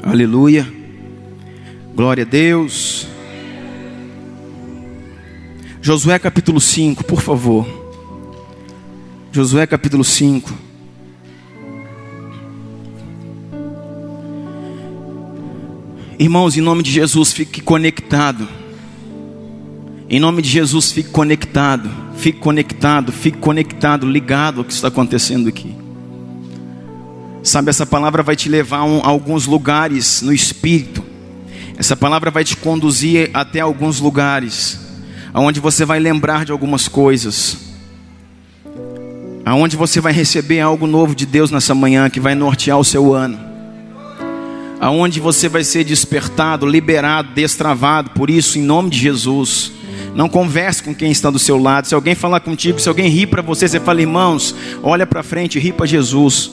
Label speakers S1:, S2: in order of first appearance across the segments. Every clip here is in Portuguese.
S1: Aleluia. Glória a Deus. Josué capítulo 5, por favor. Josué capítulo 5. Irmãos, em nome de Jesus, fique conectado. Em nome de Jesus, fique conectado. Fique conectado, fique conectado, ligado ao que está acontecendo aqui. Sabe, essa palavra vai te levar a alguns lugares no Espírito. Essa palavra vai te conduzir até alguns lugares, aonde você vai lembrar de algumas coisas, aonde você vai receber algo novo de Deus nessa manhã, que vai nortear o seu ano, aonde você vai ser despertado, liberado, destravado. Por isso, em nome de Jesus, não converse com quem está do seu lado. Se alguém falar contigo, se alguém rir para você, você fala: irmãos, olha para frente, ri para Jesus.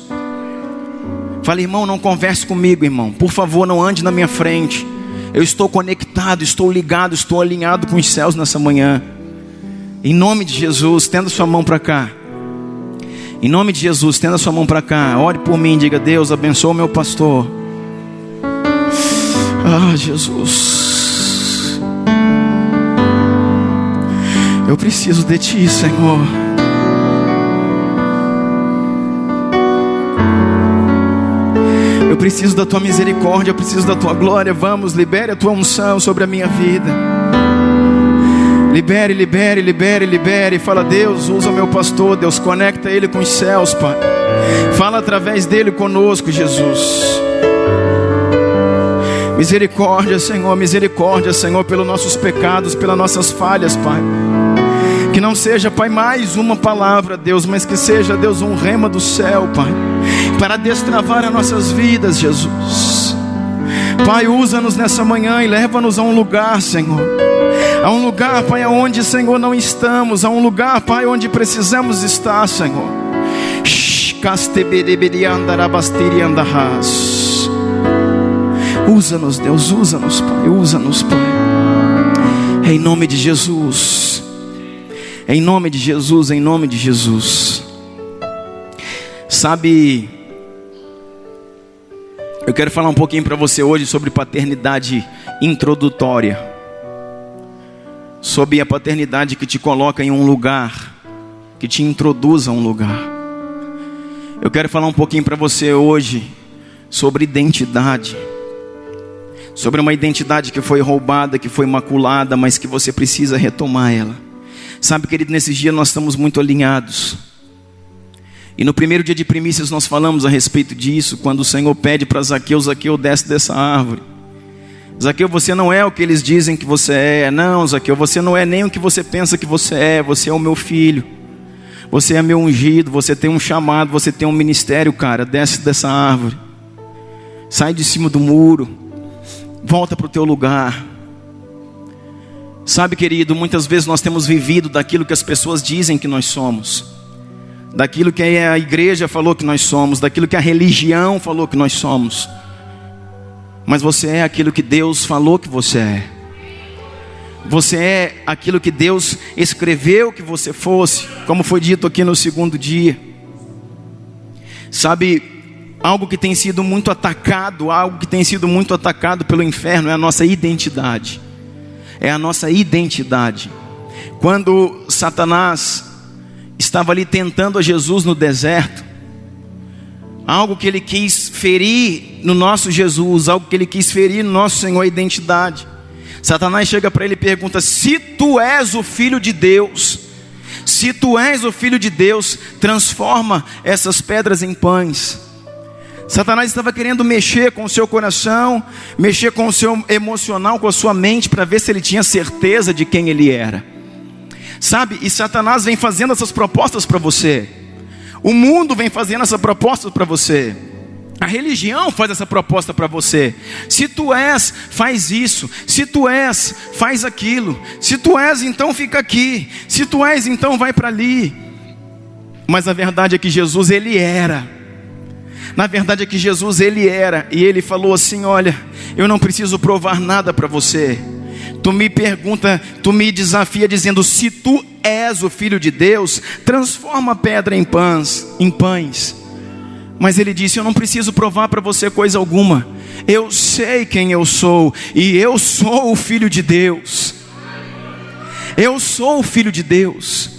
S1: Fala: irmão, não converse comigo, irmão, por favor, não ande na minha frente. Eu estou conectado, estou ligado, estou alinhado com os céus nessa manhã. Em nome de Jesus, estenda sua mão para cá. Em nome de Jesus, estenda sua mão para cá. Ore por mim, diga: Deus, abençoa o meu pastor. Ah, Jesus, eu preciso de Ti, Senhor. Eu preciso da Tua misericórdia, eu preciso da Tua glória. Vamos, libere a Tua unção sobre a minha vida. Libere, libere, libere, libere. Fala: Deus, usa o meu pastor. Deus, conecta ele com os céus, Pai. Fala através dele conosco, Jesus. Misericórdia, Senhor, pelos nossos pecados, pelas nossas falhas, Pai. Que não seja, Pai, mais uma palavra, Deus, mas que seja, Deus, um rema do céu, Pai, para destravar as nossas vidas, Jesus. Pai, usa-nos nessa manhã e leva-nos a um lugar, Senhor. A um lugar, Pai, onde, Senhor, não estamos. A um lugar, Pai, onde precisamos estar, Senhor. Usa-nos, Deus, usa-nos, Pai, usa-nos, Pai. Em nome de Jesus. Em nome de Jesus, em nome de Jesus. Sabe, eu quero falar um pouquinho para você hoje sobre paternidade introdutória. Sobre a paternidade que te coloca em um lugar, que te introduz a um lugar. Eu quero falar um pouquinho para você hoje sobre identidade. Sobre uma identidade que foi roubada, que foi maculada, mas que você precisa retomar ela. Sabe, querido, nesses dias nós estamos muito alinhados. E no primeiro dia de primícias nós falamos a respeito disso, quando o Senhor pede para Zaqueu: Zaqueu, desce dessa árvore. Zaqueu, você não é o que eles dizem que você é. Não, Zaqueu, você não é nem o que você pensa que você é. Você é o meu filho. Você é meu ungido, você tem um chamado, você tem um ministério, cara. Desce dessa árvore. Sai de cima do muro. Volta para o teu lugar. Sabe, querido, muitas vezes nós temos vivido daquilo que as pessoas dizem que nós somos, daquilo que a igreja falou que nós somos, daquilo que a religião falou que nós somos. Mas você é aquilo que Deus falou que você é. Você é aquilo que Deus escreveu que você fosse, como foi dito aqui no segundo dia. Sabe, algo que tem sido muito atacado, pelo inferno é a nossa identidade. É a nossa identidade. Quando Satanás estava ali tentando a Jesus no deserto, algo que ele quis ferir no nosso Jesus, algo que ele quis ferir no nosso Senhor, a identidade. Satanás chega para ele e pergunta: se tu és o Filho de Deus, se tu és o Filho de Deus, transforma essas pedras em pães. Satanás estava querendo mexer com o seu coração, mexer com o seu emocional, com a sua mente, para ver se ele tinha certeza de quem ele era. Sabe, e Satanás vem fazendo essas propostas para você. O mundo vem fazendo essa proposta para você. A religião faz essa proposta para você. Se tu és, faz isso. Se tu és, faz aquilo. Se tu és, então fica aqui. Se tu és, então vai para ali. Mas a verdade é que Jesus, ele era. Na verdade é que Jesus, ele era. E ele falou assim: olha, eu não preciso provar nada para você. Tu me pergunta, tu me desafia dizendo: se tu és o Filho de Deus, transforma a pedra em pães. Mas ele disse: eu não preciso provar para você coisa alguma. Eu sei quem eu sou, e eu sou o Filho de Deus. Eu sou o Filho de Deus.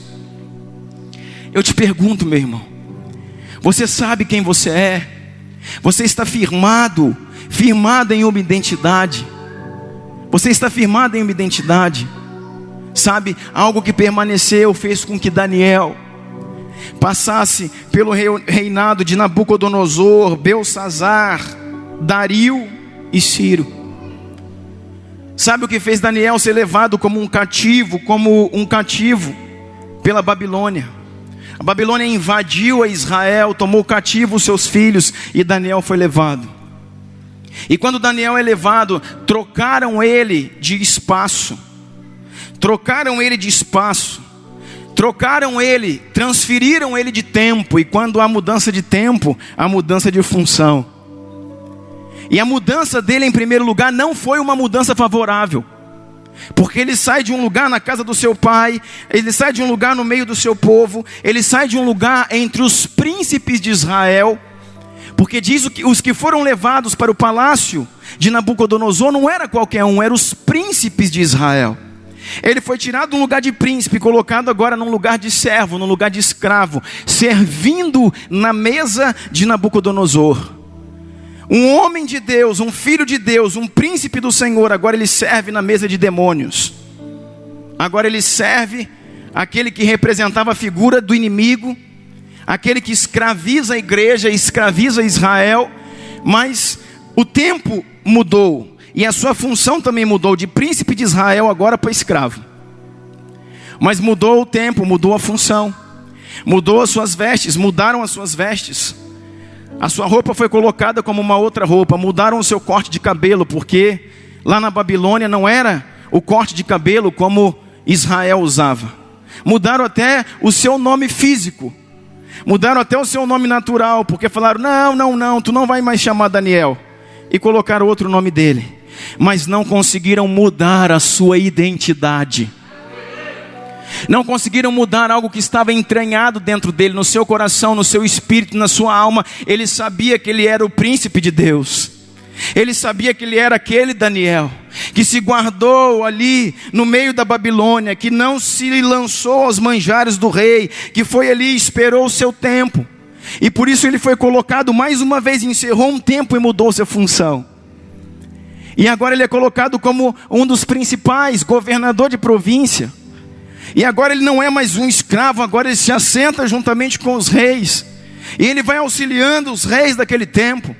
S1: Eu te pergunto, meu irmão, você sabe quem você é? Você está firmado em uma identidade? Você está firmado em uma identidade? Sabe, algo que permaneceu fez com que Daniel passasse pelo reinado de Nabucodonosor, Belsazar, Dario e Ciro. Sabe o que fez Daniel ser levado como um cativo pela Babilônia? A Babilônia invadiu a Israel, tomou cativo os seus filhos e Daniel foi levado. E quando Daniel é levado, trocaram ele de espaço, transferiram ele de tempo. E quando há mudança de tempo, há mudança de função. E a mudança dele, em primeiro lugar, não foi uma mudança favorável, porque ele sai de um lugar na casa do seu pai, ele sai de um lugar no meio do seu povo, ele sai de um lugar entre os príncipes de Israel, porque diz que os que foram levados para o palácio de Nabucodonosor não era qualquer um, eram os príncipes de Israel. Ele foi tirado de um lugar de príncipe, colocado agora num lugar de servo, num lugar de escravo, servindo na mesa de Nabucodonosor. Um homem de Deus, um filho de Deus, um príncipe do Senhor, agora ele serve na mesa de demônios. Agora ele serve aquele que representava a figura do inimigo, aquele que escraviza a igreja, escraviza Israel. Mas o tempo mudou e a sua função também mudou, de príncipe de Israel agora para escravo. Mas mudou o tempo, mudou a função, mudou as suas vestes, mudaram as suas vestes. A sua roupa foi colocada como uma outra roupa. Mudaram o seu corte de cabelo, porque lá na Babilônia não era o corte de cabelo como Israel usava. Mudaram até o seu nome físico, mudaram até o seu nome natural, porque falaram: não, tu não vai mais chamar Daniel. E colocaram outro nome dele. Mas não conseguiram mudar a sua identidade. Não conseguiram mudar algo que estava entranhado dentro dele, no seu coração, no seu espírito, na sua alma. Ele sabia que ele era o príncipe de Deus. Ele sabia que ele era aquele Daniel que se guardou ali no meio da Babilônia, que não se lançou aos manjares do rei, que foi ali e esperou o seu tempo. E por isso ele foi colocado mais uma vez, encerrou um tempo e mudou sua função. E agora ele é colocado como um dos principais, governador de província. E agora ele não é mais um escravo, agora ele se assenta juntamente com os reis. E ele vai auxiliando os reis daquele tempo.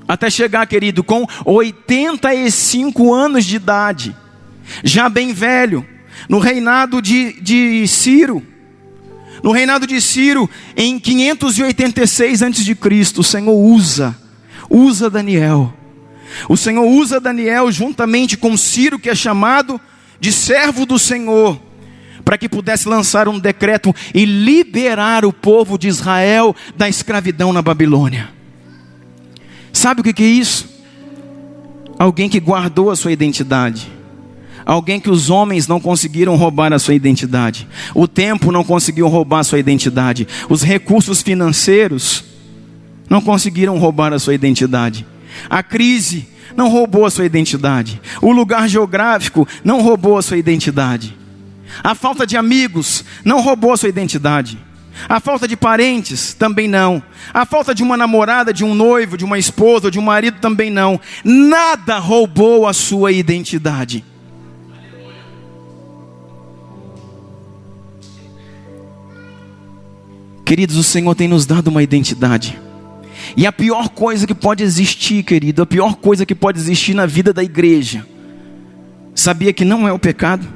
S1: Até chegar, querido, com 85 anos de idade, já bem velho, no reinado de Ciro. No reinado de Ciro, em 586 a.C., o Senhor usa Daniel. O Senhor usa Daniel juntamente com Ciro, que é chamado de servo do Senhor, para que pudesse lançar um decreto e liberar o povo de Israel da escravidão na Babilônia. Sabe o que é isso? Alguém que guardou a sua identidade. Alguém que os homens não conseguiram roubar a sua identidade. O tempo não conseguiu roubar a sua identidade. Os recursos financeiros não conseguiram roubar a sua identidade. A crise não roubou a sua identidade. O lugar geográfico não roubou a sua identidade. A falta de amigos não roubou a sua identidade. A falta de parentes também não. A falta de uma namorada, de um noivo, de uma esposa, de um marido também não. Nada roubou a sua identidade. Queridos, o Senhor tem nos dado uma identidade. E a pior coisa que pode existir, querido, a pior coisa que pode existir na vida da igreja, sabia que não é o pecado?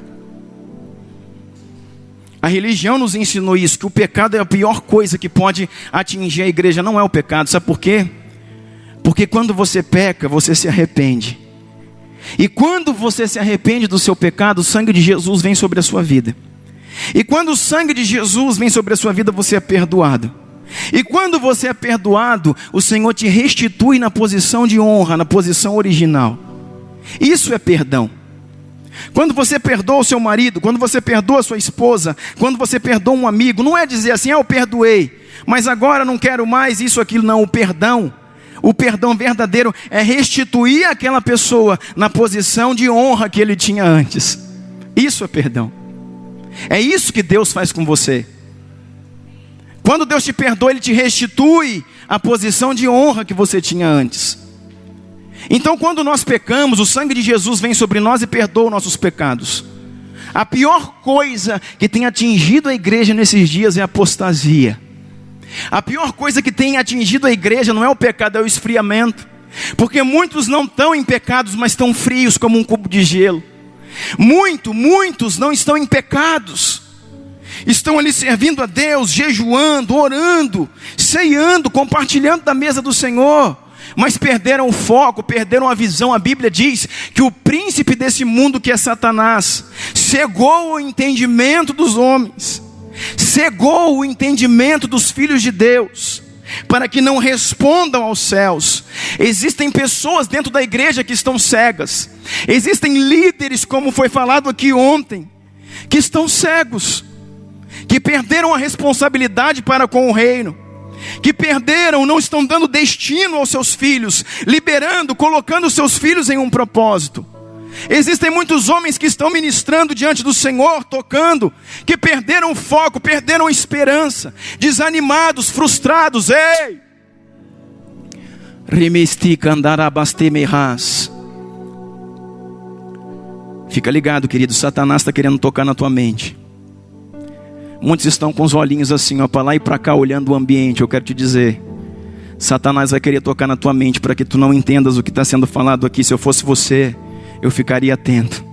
S1: A religião nos ensinou isso, que o pecado é a pior coisa que pode atingir a igreja. Não é o pecado, sabe por quê? Porque quando você peca, você se arrepende. E quando você se arrepende do seu pecado, o sangue de Jesus vem sobre a sua vida. E quando o sangue de Jesus vem sobre a sua vida, você é perdoado. E quando você é perdoado, o Senhor te restitui na posição de honra, na posição original. Isso é perdão. Quando você perdoa o seu marido, quando você perdoa a sua esposa, quando você perdoa um amigo, não é dizer assim, eu perdoei, mas agora não quero mais isso, aquilo, não. O perdão verdadeiro é restituir aquela pessoa na posição de honra que ele tinha antes. Isso é perdão. É isso que Deus faz com você. Quando Deus te perdoa, Ele te restitui a posição de honra que você tinha antes. Então, quando nós pecamos, o sangue de Jesus vem sobre nós e perdoa nossos pecados. A pior coisa que tem atingido a igreja nesses dias é a apostasia. A pior coisa que tem atingido a igreja não é o pecado, é o esfriamento. Porque muitos não estão em pecados, mas estão frios como um cubo de gelo. Muitos não estão em pecados. Estão ali servindo a Deus, jejuando, orando, ceando, compartilhando da mesa do Senhor. Mas perderam o foco, perderam a visão. A Bíblia diz que o príncipe desse mundo, que é Satanás, cegou o entendimento dos homens, cegou o entendimento dos filhos de Deus, para que não respondam aos céus. Existem pessoas dentro da igreja que estão cegas. Existem líderes, como foi falado aqui ontem, que estão cegos, que perderam a responsabilidade para com o reino, que perderam, não estão dando destino aos seus filhos, liberando, colocando seus filhos em um propósito. Existem muitos homens que estão ministrando diante do Senhor, tocando, que perderam o foco, perderam a esperança, desanimados, frustrados. Ei! Fica ligado, querido, Satanás está querendo tocar na tua mente. Muitos estão com os olhinhos assim, ó, para lá e para cá, olhando o ambiente. Eu quero te dizer, Satanás vai querer tocar na tua mente para que tu não entendas o que está sendo falado aqui. Se eu fosse você, eu ficaria atento.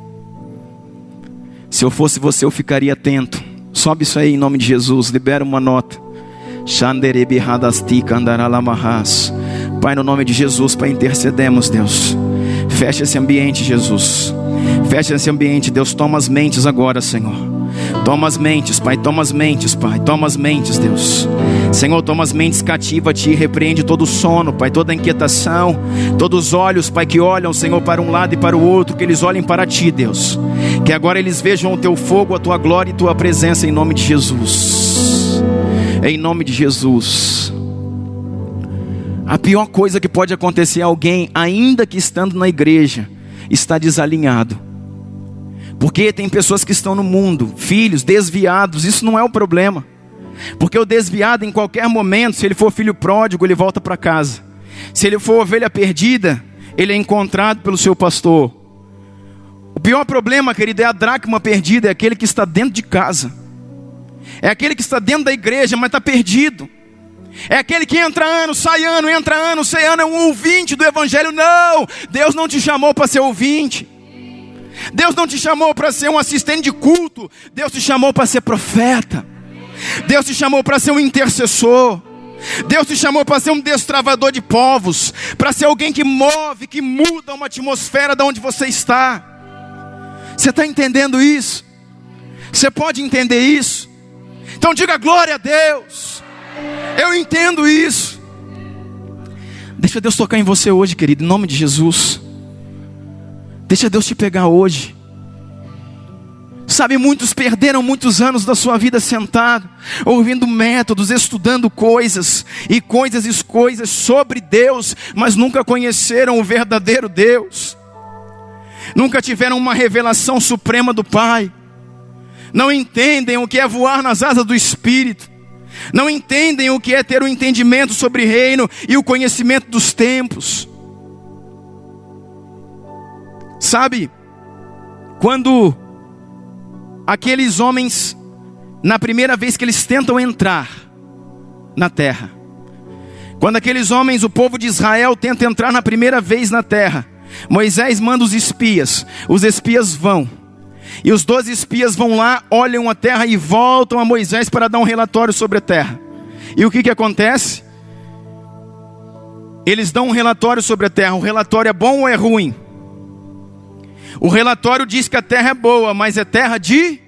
S1: Se eu fosse você, eu ficaria atento. Sobe isso aí em nome de Jesus, libera uma nota. Pai, no nome de Jesus, Pai, intercedemos, Deus. Fecha esse ambiente, Jesus. Fecha esse ambiente, Deus. Toma as mentes agora, Senhor. Toma as mentes, Pai, toma as mentes, Pai, toma as mentes, Deus. Senhor, toma as mentes cativa-te, repreende todo o sono, Pai, toda a inquietação, todos os olhos, Pai, que olham, Senhor, para um lado e para o outro, que eles olhem para Ti, Deus. Que agora eles vejam o Teu fogo, a Tua glória e Tua presença, em nome de Jesus. Em nome de Jesus. A pior coisa que pode acontecer a alguém, ainda que estando na igreja, está desalinhado. Porque tem pessoas que estão no mundo, filhos desviados, isso não é o problema. Porque o desviado, em qualquer momento, se ele for filho pródigo, ele volta para casa. Se ele for ovelha perdida, ele é encontrado pelo seu pastor. O pior problema, querido, é a dracma perdida, é aquele que está dentro de casa. É aquele que está dentro da igreja, mas está perdido. É aquele que entra ano, sai ano, é um ouvinte do evangelho. Não, Deus não te chamou para ser ouvinte. Deus não te chamou para ser um assistente de culto. Deus te chamou para ser profeta. Deus te chamou para ser um intercessor. Deus te chamou para ser um destravador de povos, para ser alguém que move, que muda uma atmosfera de onde você está. Você está entendendo isso? Você pode entender isso? Então diga glória a Deus. Eu entendo isso. Deixa Deus tocar em você hoje, querido, em nome de Jesus. Deixa Deus te pegar hoje. Sabe, muitos perderam muitos anos da sua vida sentado, ouvindo métodos, estudando coisas sobre Deus, mas nunca conheceram o verdadeiro Deus. Nunca tiveram uma revelação suprema do Pai. Não entendem o que é voar nas asas do Espírito. Não entendem o que é ter um entendimento sobre reino e o conhecimento dos tempos. Sabe, quando aqueles homens, na primeira vez que eles tentam entrar na terra, quando aqueles homens, o povo de Israel, tenta entrar na primeira vez na terra, Moisés manda os espias vão, e os 12 espias vão lá, olham a terra e voltam a Moisés para dar um relatório sobre a terra. E o que acontece? Eles dão um relatório sobre a terra. O relatório é bom ou é ruim? O relatório diz que a terra é boa, mas é terra de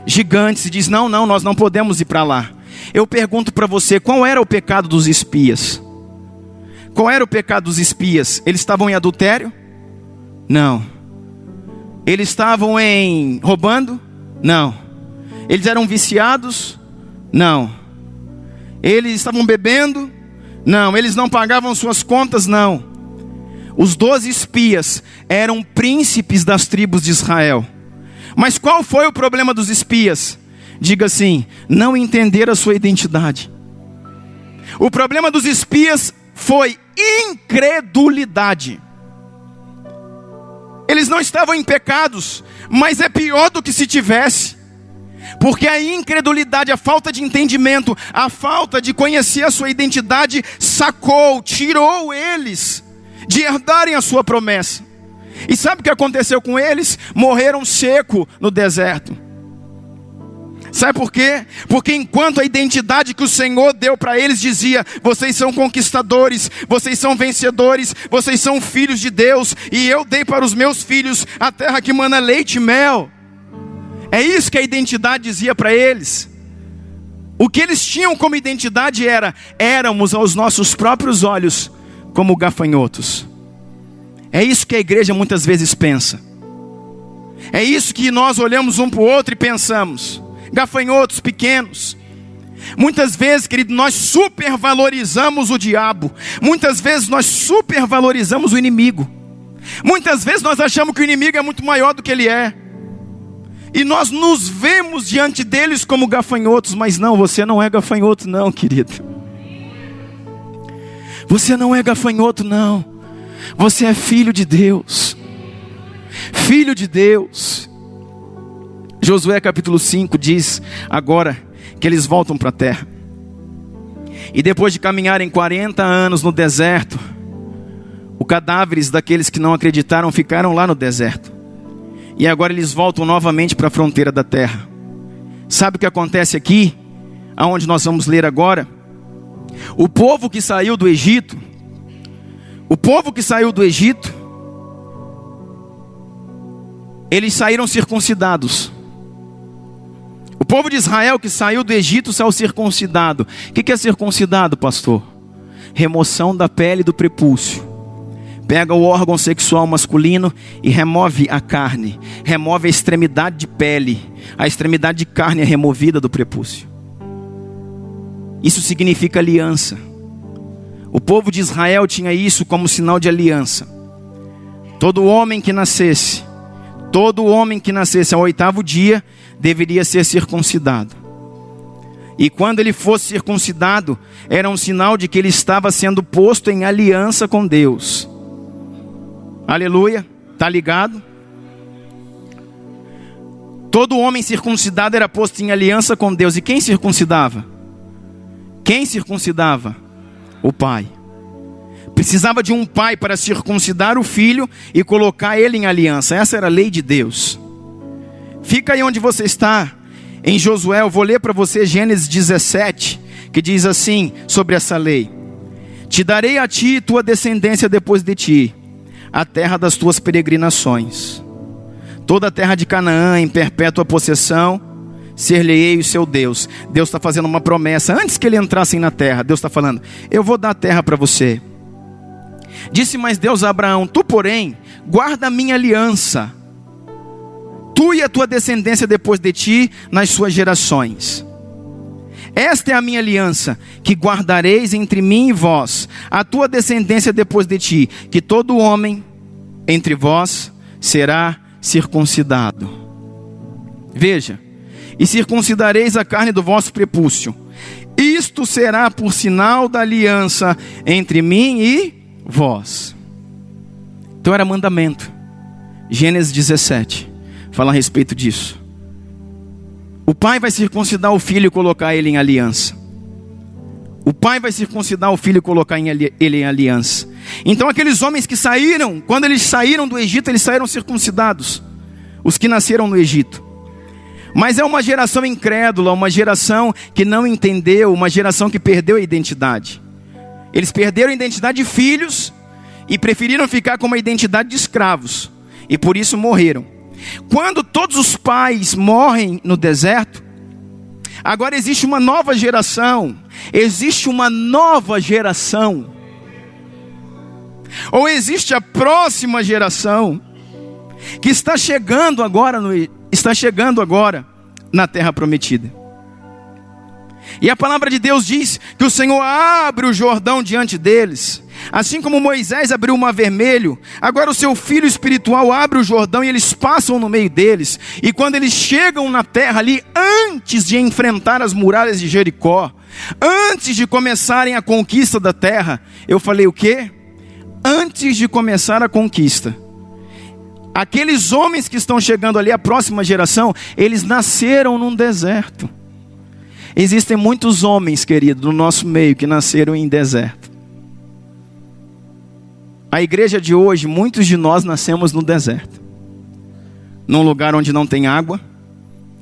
S1: gigantes. E diz, não, nós não podemos ir para lá. Eu pergunto para você, qual era o pecado dos espias? Qual era o pecado dos espias? Eles estavam em adultério? Não. Eles estavam roubando? Não. Eles eram viciados? Não. Eles estavam bebendo? Não. Eles não pagavam suas contas? Não. Os 12 espias eram príncipes das tribos de Israel. Mas qual foi o problema dos espias? Diga assim: não entender a sua identidade. O problema dos espias foi incredulidade. Eles não estavam em pecados, mas é pior do que se tivesse. Porque a incredulidade, a falta de entendimento, a falta de conhecer a sua identidade, tirou eles de herdarem a sua promessa. E sabe o que aconteceu com eles? Morreram seco no deserto. Sabe por quê? Porque enquanto a identidade que o Senhor deu para eles dizia: vocês são conquistadores, vocês são vencedores, vocês são filhos de Deus, e eu dei para os meus filhos a terra que mana leite e mel. É isso que a identidade dizia para eles. O que eles tinham como identidade éramos aos nossos próprios olhos como gafanhotos. É isso que a igreja muitas vezes pensa. É isso que nós olhamos um para o outro e pensamos: gafanhotos pequenos. Muitas vezes, querido, nós supervalorizamos o diabo. Muitas vezes nós supervalorizamos o inimigo. Muitas vezes nós achamos que o inimigo é muito maior do que ele é. E nós nos vemos diante deles como gafanhotos. Mas não, você não é gafanhoto não, querido. Você não é gafanhoto não. Você é filho de Deus. Filho de Deus. Josué capítulo 5 diz agora que eles voltam para a terra. E depois de caminharem 40 anos no deserto, os cadáveres daqueles que não acreditaram ficaram lá no deserto. E agora eles voltam novamente para a fronteira da terra. Sabe o que acontece aqui? Aonde nós vamos ler agora? O povo que saiu do Egito, eles saíram circuncidados. O povo de Israel que saiu do Egito saiu circuncidado. O que é circuncidado, pastor? Remoção da pele do prepúcio. Pega o órgão sexual masculino e remove a carne. Remove a extremidade de pele. A extremidade de carne é removida do prepúcio. Isso significa aliança. O povo de Israel tinha isso como sinal de aliança. Todo homem que nascesse ao 8º dia deveria ser circuncidado. E quando ele fosse circuncidado, era um sinal de que ele estava sendo posto em aliança com Deus. Aleluia, tá ligado? Todo homem circuncidado era posto em aliança com Deus. E quem circuncidava? O pai. Precisava de um pai para circuncidar o filho e colocar ele em aliança. Essa era a lei de Deus. Fica aí onde você está, em Josué. Eu vou ler para você Gênesis 17, que diz assim sobre essa lei: te darei a ti e tua descendência depois de ti a terra das tuas peregrinações, toda a terra de Canaã em perpétua possessão, ser-lhe-ei o seu Deus. Deus está fazendo uma promessa. Antes que ele entrassem na terra, Deus está falando: eu vou dar a terra para você. Disse mais Deus a Abraão: tu porém guarda a minha aliança, tu e a tua descendência depois de ti nas suas gerações. Esta é a minha aliança, que guardareis entre mim e vós, a tua descendência depois de ti, que todo homem entre vós será circuncidado. Veja: e circuncidareis a carne do vosso prepúcio. Isto será por sinal da aliança entre mim e vós. Então era mandamento. Gênesis 17 fala a respeito disso. O pai vai circuncidar o filho e colocar ele em aliança. O pai vai circuncidar o filho e colocar ele em aliança. Então aqueles homens que saíram, quando eles saíram do Egito, eles saíram circuncidados. Os que nasceram no Egito. Mas é uma geração incrédula, uma geração que não entendeu, uma geração que perdeu a identidade. Eles perderam a identidade de filhos e preferiram ficar com uma identidade de escravos. E por isso morreram. Quando todos os pais morrem no deserto, agora existe uma nova geração. Existe uma nova geração. Ou existe a próxima geração que está chegando agora na terra prometida. E a palavra de Deus diz que o Senhor abre o Jordão diante deles, assim como Moisés abriu o Mar Vermelho. Agora o seu filho espiritual abre o Jordão e eles passam no meio deles. E quando eles chegam na terra ali, antes de enfrentar as muralhas de Jericó, antes de começarem a conquista da terra, eu falei o quê? Antes de começar a conquista, aqueles homens que estão chegando ali, a próxima geração, eles nasceram num deserto. Existem muitos homens, querido, no nosso meio que nasceram em deserto. A igreja de hoje, muitos de nós nascemos no deserto, num lugar onde não tem água.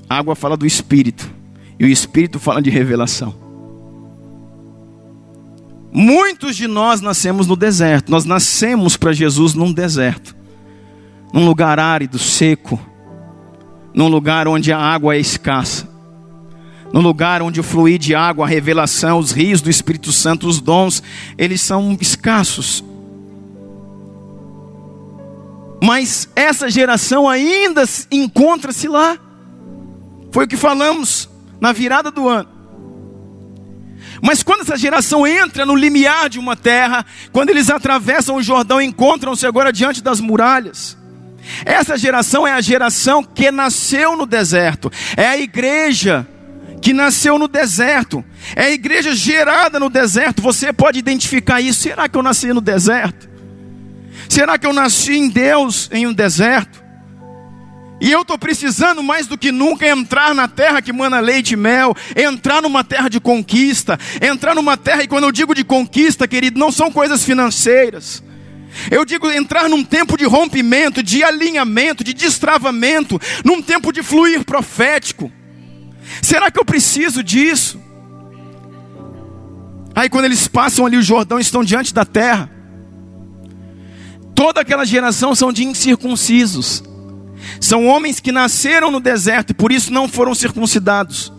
S1: A água fala do Espírito, e o Espírito fala de revelação. Muitos de nós nascemos no deserto. Nós nascemos para Jesus num deserto, num lugar árido, seco, num lugar onde a água é escassa, num lugar onde o fluir de água, a revelação, os rios do Espírito Santo, os dons, eles são escassos. Mas essa geração ainda encontra-se lá. Foi o que falamos na virada do ano. Mas quando essa geração entra no limiar de uma terra, quando eles atravessam o Jordão e encontram-se agora diante das muralhas, essa geração é a geração que nasceu no deserto. É a igreja que nasceu no deserto. É a igreja gerada no deserto. Você pode identificar isso. Será que eu nasci no deserto? Será que eu nasci em Deus em um deserto? E eu estou precisando mais do que nunca entrar na terra que mana leite e mel, entrar numa terra de conquista, entrar numa terra, e quando eu digo de conquista, querido, não são coisas financeiras. Eu digo entrar num tempo de rompimento, de alinhamento, de destravamento, num tempo de fluir profético. Será que eu preciso disso? Aí quando eles passam ali o Jordão, estão diante da terra. Toda aquela geração são de incircuncisos. São homens que nasceram no deserto e por isso não foram circuncidados.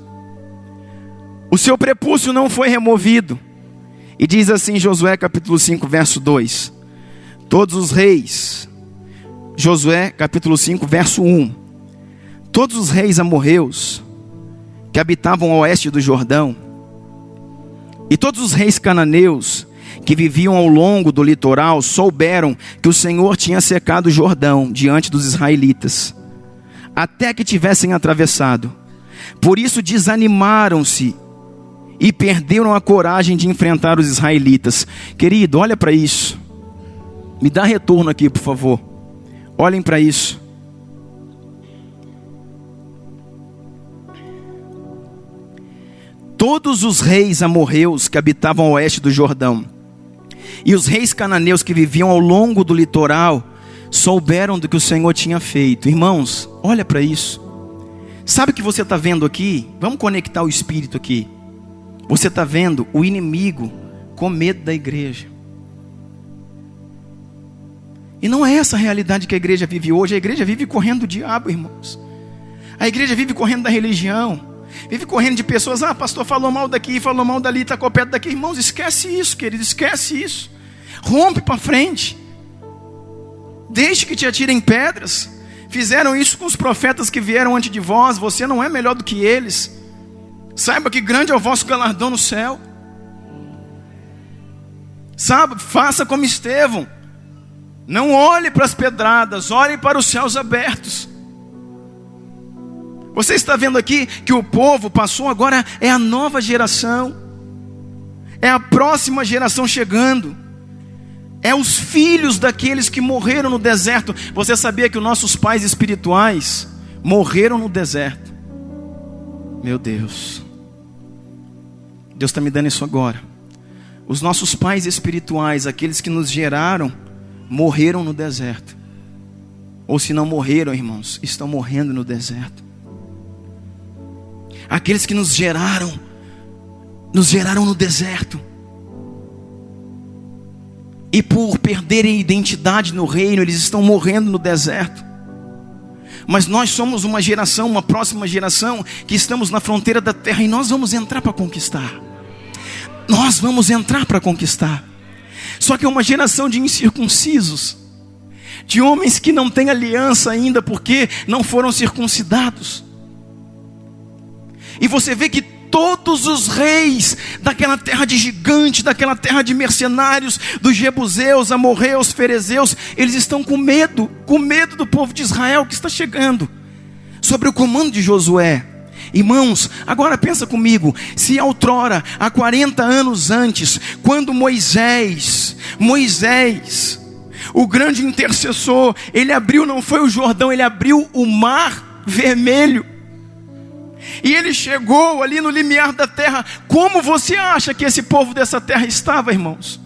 S1: O seu prepúcio não foi removido. E diz assim Josué capítulo 5 verso 2. Todos os reis, Josué capítulo 5 verso 1. Todos os reis amorreus que habitavam ao oeste do Jordão, e todos os reis cananeus que viviam ao longo do litoral, souberam que o Senhor tinha secado o Jordão diante dos israelitas, até que tivessem atravessado. Por isso desanimaram-se e perderam a coragem de enfrentar os israelitas. Querido, olha para isso. Me dá retorno aqui, por favor. Olhem para isso. Todos os reis amorreus que habitavam ao oeste do Jordão e os reis cananeus que viviam ao longo do litoral souberam do que o Senhor tinha feito. Irmãos, olha para isso. Sabe o que você está vendo aqui? Vamos conectar o espírito aqui. Você está vendo o inimigo com medo da igreja. E não é essa a realidade que a igreja vive hoje. A igreja vive correndo do diabo, irmãos. A igreja vive correndo da religião. Vive correndo de pessoas. Pastor falou mal daqui, falou mal dali, tacou perto daqui. Irmãos, esquece isso, querido, esquece isso. Rompe para frente. Deixe que te atirem pedras. Fizeram isso com os profetas que vieram antes de vós. Você não é melhor do que eles. Saiba que grande é o vosso galardão no céu. Sabe, faça como Estevão. Não olhe para as pedradas, olhe para os céus abertos. Você está vendo aqui que o povo passou, agora é a nova geração. É a próxima geração chegando. É os filhos daqueles que morreram no deserto. Você sabia que os nossos pais espirituais morreram no deserto? Meu Deus. Deus está me dando isso agora. Os nossos pais espirituais, aqueles que nos geraram, morreram no deserto. Ou se não morreram, irmãos, estão morrendo no deserto. Aqueles que nos geraram no deserto. E por perderem identidade no reino, eles estão morrendo no deserto. Mas nós somos uma geração, uma próxima geração, que estamos na fronteira da terra e nós vamos entrar para conquistar. Nós vamos entrar para conquistar. Só que é uma geração de incircuncisos. de homens que não têm aliança ainda porque não foram circuncidados. E você vê que todos os reis daquela terra de gigantes, daquela terra de mercenários, dos jebuseus, amorreus, ferezeus, eles estão com medo do povo de Israel que está chegando, sobre o comando de Josué. Irmãos, agora pensa comigo, se outrora, há 40 anos antes, quando Moisés, o grande intercessor, ele abriu, não foi o Jordão, ele abriu o mar vermelho, e ele chegou ali no limiar da terra. Como você acha que esse povo dessa terra estava, irmãos?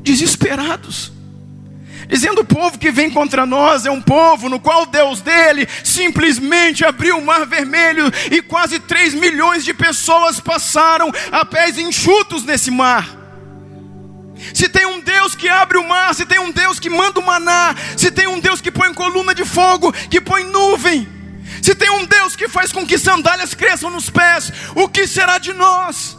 S1: Desesperados, dizendo: o povo que vem contra nós é um povo no qual o Deus dele simplesmente abriu o mar vermelho, e quase 3 milhões de pessoas passaram a pés enxutos nesse mar. Se tem um Deus que abre o mar, se tem um Deus que manda o maná, se tem um Deus que põe coluna de fogo, que põe nuvem, se tem um Deus que faz com que sandálias cresçam nos pés, o que será de nós?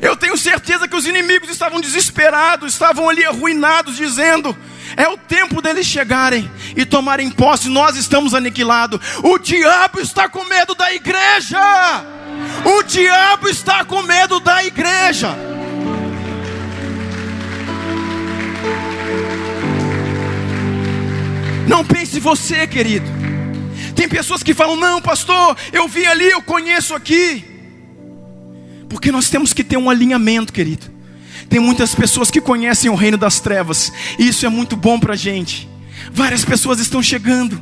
S1: Eu tenho certeza que os inimigos estavam desesperados, estavam ali arruinados, dizendo: é o tempo deles chegarem e tomarem posse, nós estamos aniquilados. O diabo está com medo da igreja. O diabo está com medo da igreja. Não pense você, querido. Tem pessoas que falam: não, pastor, eu vi ali, eu conheço aqui. Porque nós temos que ter um alinhamento, querido. Tem muitas pessoas que conhecem o reino das trevas, e isso é muito bom para a gente. Várias pessoas estão chegando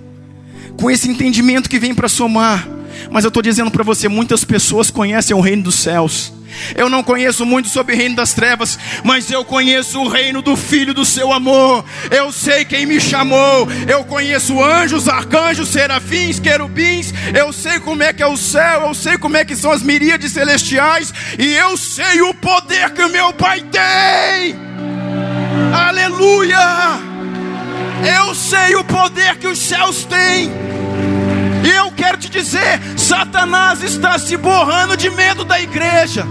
S1: com esse entendimento que vem para somar. Mas eu estou dizendo para você, muitas pessoas conhecem o reino dos céus. Eu não conheço muito sobre o reino das trevas, mas eu conheço o reino do Filho do seu amor. Eu sei quem me chamou. Eu conheço anjos, arcanjos, serafins, querubins. Eu sei como é que é o céu. Eu sei como é que são as miríades celestiais. E eu sei o poder que o meu Pai tem. Aleluia! Eu sei o poder que os céus têm. E eu quero te dizer, Satanás está se borrando de medo da igreja.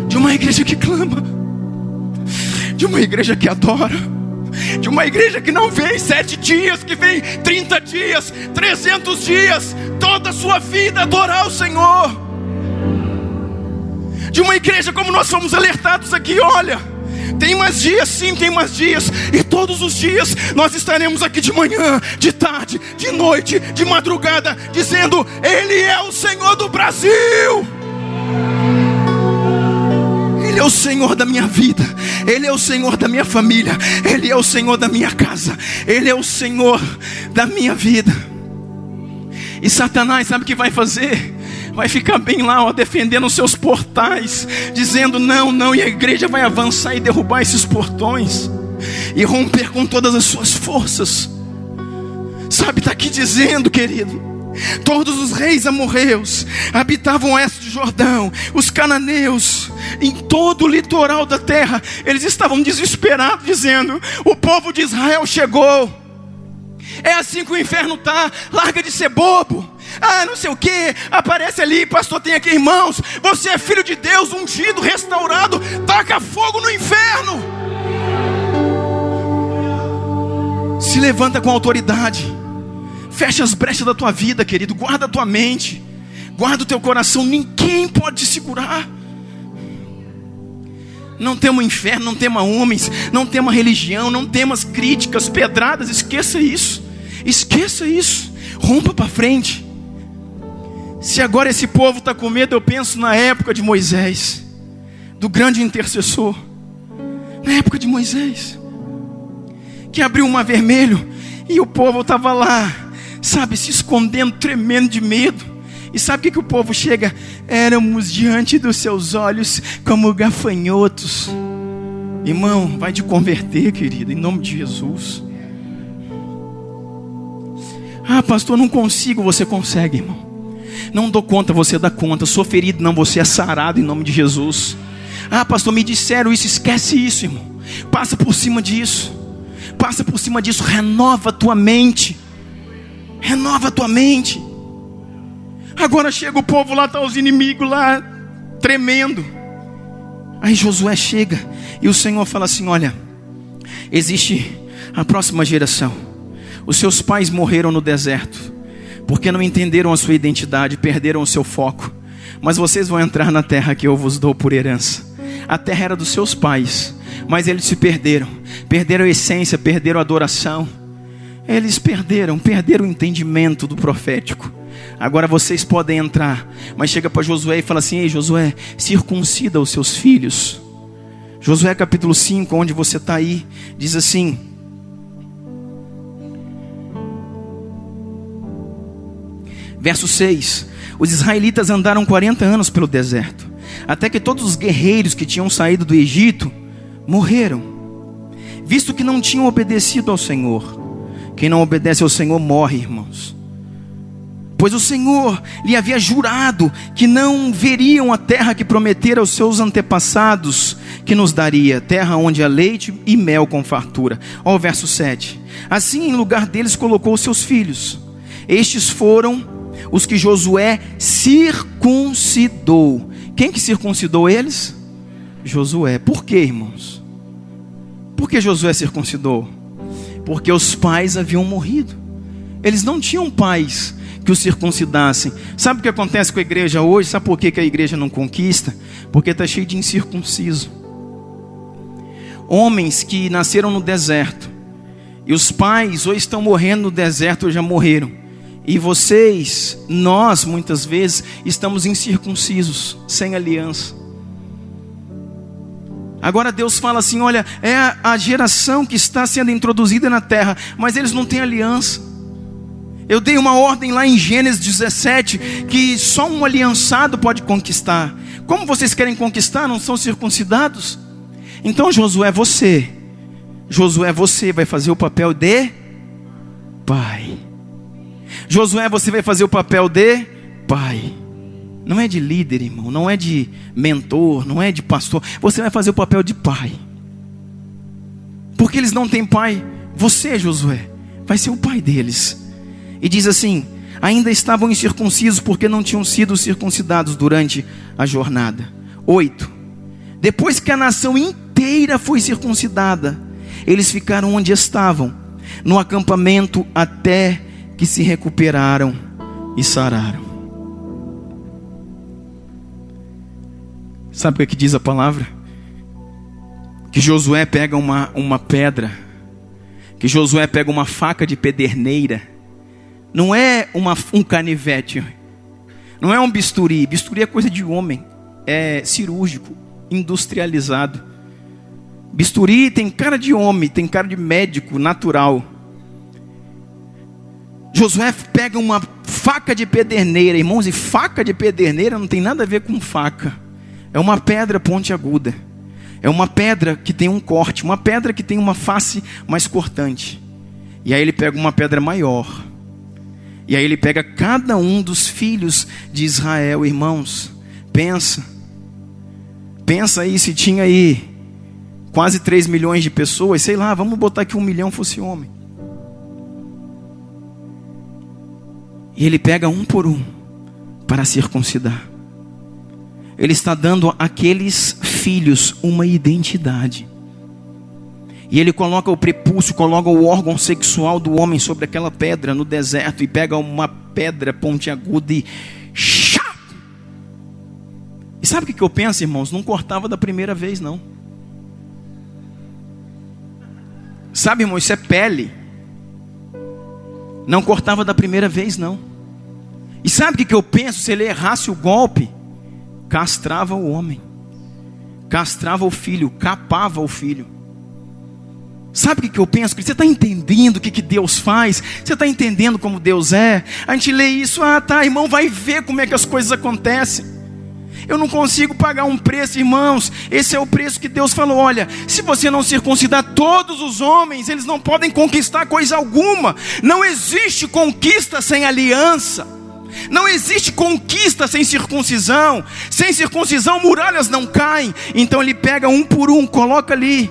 S1: De uma igreja que clama, de uma igreja que adora, de uma igreja que não vem 7 dias, que vem 30 dias, 300 dias, toda a sua vida adorar o Senhor. De uma igreja como nós fomos alertados aqui, olha, tem mais dias, sim, tem mais dias. E todos os dias nós estaremos aqui de manhã, de tarde, de noite, de madrugada, dizendo: Ele é o Senhor do Brasil. Ele é o Senhor da minha vida. Ele é o Senhor da minha família. Ele é o Senhor da minha casa. Ele é o Senhor da minha vida. E Satanás sabe o que vai fazer? Vai ficar bem lá, ó, defendendo os seus portais, dizendo: não, não, e a igreja vai avançar e derrubar esses portões e romper com todas as suas forças. Sabe, está aqui dizendo, querido, todos os reis amorreus habitavam o oeste de Jordão, os cananeus, em todo o litoral da terra. Eles estavam desesperados, dizendo: o povo de Israel chegou. É assim que o inferno está. Larga de ser bobo. Ah, não sei o que, aparece ali, pastor, tem aqui irmãos. Você é filho de Deus, ungido, restaurado. Taca fogo no inferno. Se levanta com autoridade. Fecha as brechas da tua vida, querido. Guarda a tua mente, guarda o teu coração. Ninguém pode te segurar. Não tema o inferno, não tema homens, não tema religião, não temas críticas, pedradas. Esqueça isso. Esqueça isso. Rompa para frente. Se agora esse povo está com medo, eu penso na época de Moisés, do grande intercessor. Na época de Moisés, que abriu o mar vermelho, e o povo estava lá, sabe, se escondendo, tremendo de medo. E sabe o que o povo chega? Éramos diante dos seus olhos como gafanhotos. Irmão, vai te converter, querido, em nome de Jesus. Ah, pastor, não consigo. Você consegue, irmão. Não dou conta, você dá conta. Sou ferido, não, você é sarado em nome de Jesus. Ah, pastor, me disseram isso. Esquece isso, irmão. Passa por cima disso. Passa por cima disso. Renova a tua mente. Renova a tua mente. Agora chega o povo lá, tá os inimigos lá, tremendo. Aí Josué chega e o Senhor fala assim: olha, Existe a próxima geração. Os seus pais morreram no deserto, porque não entenderam a sua identidade, perderam o seu foco. Mas vocês vão entrar na terra que eu vos dou por herança. A terra era dos seus pais, mas eles se perderam. Perderam a essência, perderam a adoração. Eles perderam o entendimento do profético. Agora vocês podem entrar. Mas chega para Josué e fala assim: ei Josué, circuncida os seus filhos. Josué capítulo 5, onde você está aí, diz assim: verso 6: os israelitas andaram 40 anos pelo deserto, até que todos os guerreiros que tinham saído do Egito morreram, visto que não tinham obedecido ao Senhor. Quem não obedece ao Senhor morre, irmãos. Pois o Senhor lhe havia jurado que não veriam a terra que prometera aos seus antepassados que nos daria, terra onde há leite e mel com fartura. Olha o verso 7. Assim, em lugar deles colocou os seus filhos. Estes foram os que Josué circuncidou. Quem que circuncidou eles? Josué. Por quê, irmãos? Por que Josué circuncidou? Porque os pais haviam morrido. Eles não tinham pais que os circuncidassem. Sabe o que acontece com a igreja hoje? Sabe por que a igreja não conquista? Porque está cheio de incircunciso. Homens que nasceram no deserto, e os pais ou estão morrendo no deserto ou já morreram. E vocês, nós muitas vezes estamos incircuncisos, sem aliança. Agora Deus fala assim: olha, é a geração que está sendo introduzida na terra, mas eles não têm aliança. Eu dei uma ordem lá em Gênesis 17, que só um aliançado pode conquistar. Como vocês querem conquistar? Não são circuncidados? Então Josué, você vai fazer o papel de pai. Josué, você vai fazer o papel de pai. Não é de líder, irmão, não é de mentor, não é de pastor. Você vai fazer o papel de pai. Porque eles não têm pai. Você, Josué, vai ser o pai deles. E diz assim: ainda estavam incircuncisos porque não tinham sido circuncidados durante a jornada. 8. Depois que a nação inteira foi circuncidada, eles ficaram onde estavam, no acampamento, até que se recuperaram e sararam. Sabe o que diz a palavra? Que Josué pega uma pedra, que Josué pega uma faca de pederneira. Não é um canivete, não é um bisturi. Bisturi é coisa de homem, é cirúrgico, industrializado. Bisturi tem cara de homem, tem cara de médico natural. Josué pega uma faca de pederneira, irmãos, e faca de pederneira não tem nada a ver com faca. É uma pedra pontiaguda. É uma pedra que tem um corte, uma pedra que tem uma face mais cortante. E aí ele pega uma pedra maior. E aí ele pega cada um dos filhos de Israel, irmãos. Pensa aí, se tinha aí quase 3 milhões de pessoas, sei lá, vamos botar que 1 milhão fosse homem. E ele pega um por um para circuncidar. Ele está dando àqueles filhos uma identidade. E ele coloca o prepúcio, coloca o órgão sexual do homem sobre aquela pedra no deserto. E pega uma pedra pontiaguda e chá! E sabe o que eu penso, irmãos? Não cortava da primeira vez, não. Sabe, irmão, isso é pele. Não cortava da primeira vez, não. E sabe o que eu penso? Se ele errasse o golpe, castrava o homem, castrava o filho, capava o filho. Sabe o que eu penso? Você está entendendo o que Deus faz? Você está entendendo como Deus é? A gente lê isso, tá, irmão, vai ver como é que as coisas acontecem. Eu não consigo pagar um preço, irmãos. Esse é o preço que Deus falou: olha, se você não circuncidar todos os homens, eles não podem conquistar coisa alguma. Não existe conquista sem aliança. Não existe conquista sem circuncisão. Sem circuncisão muralhas não caem. Então ele pega um por um, coloca ali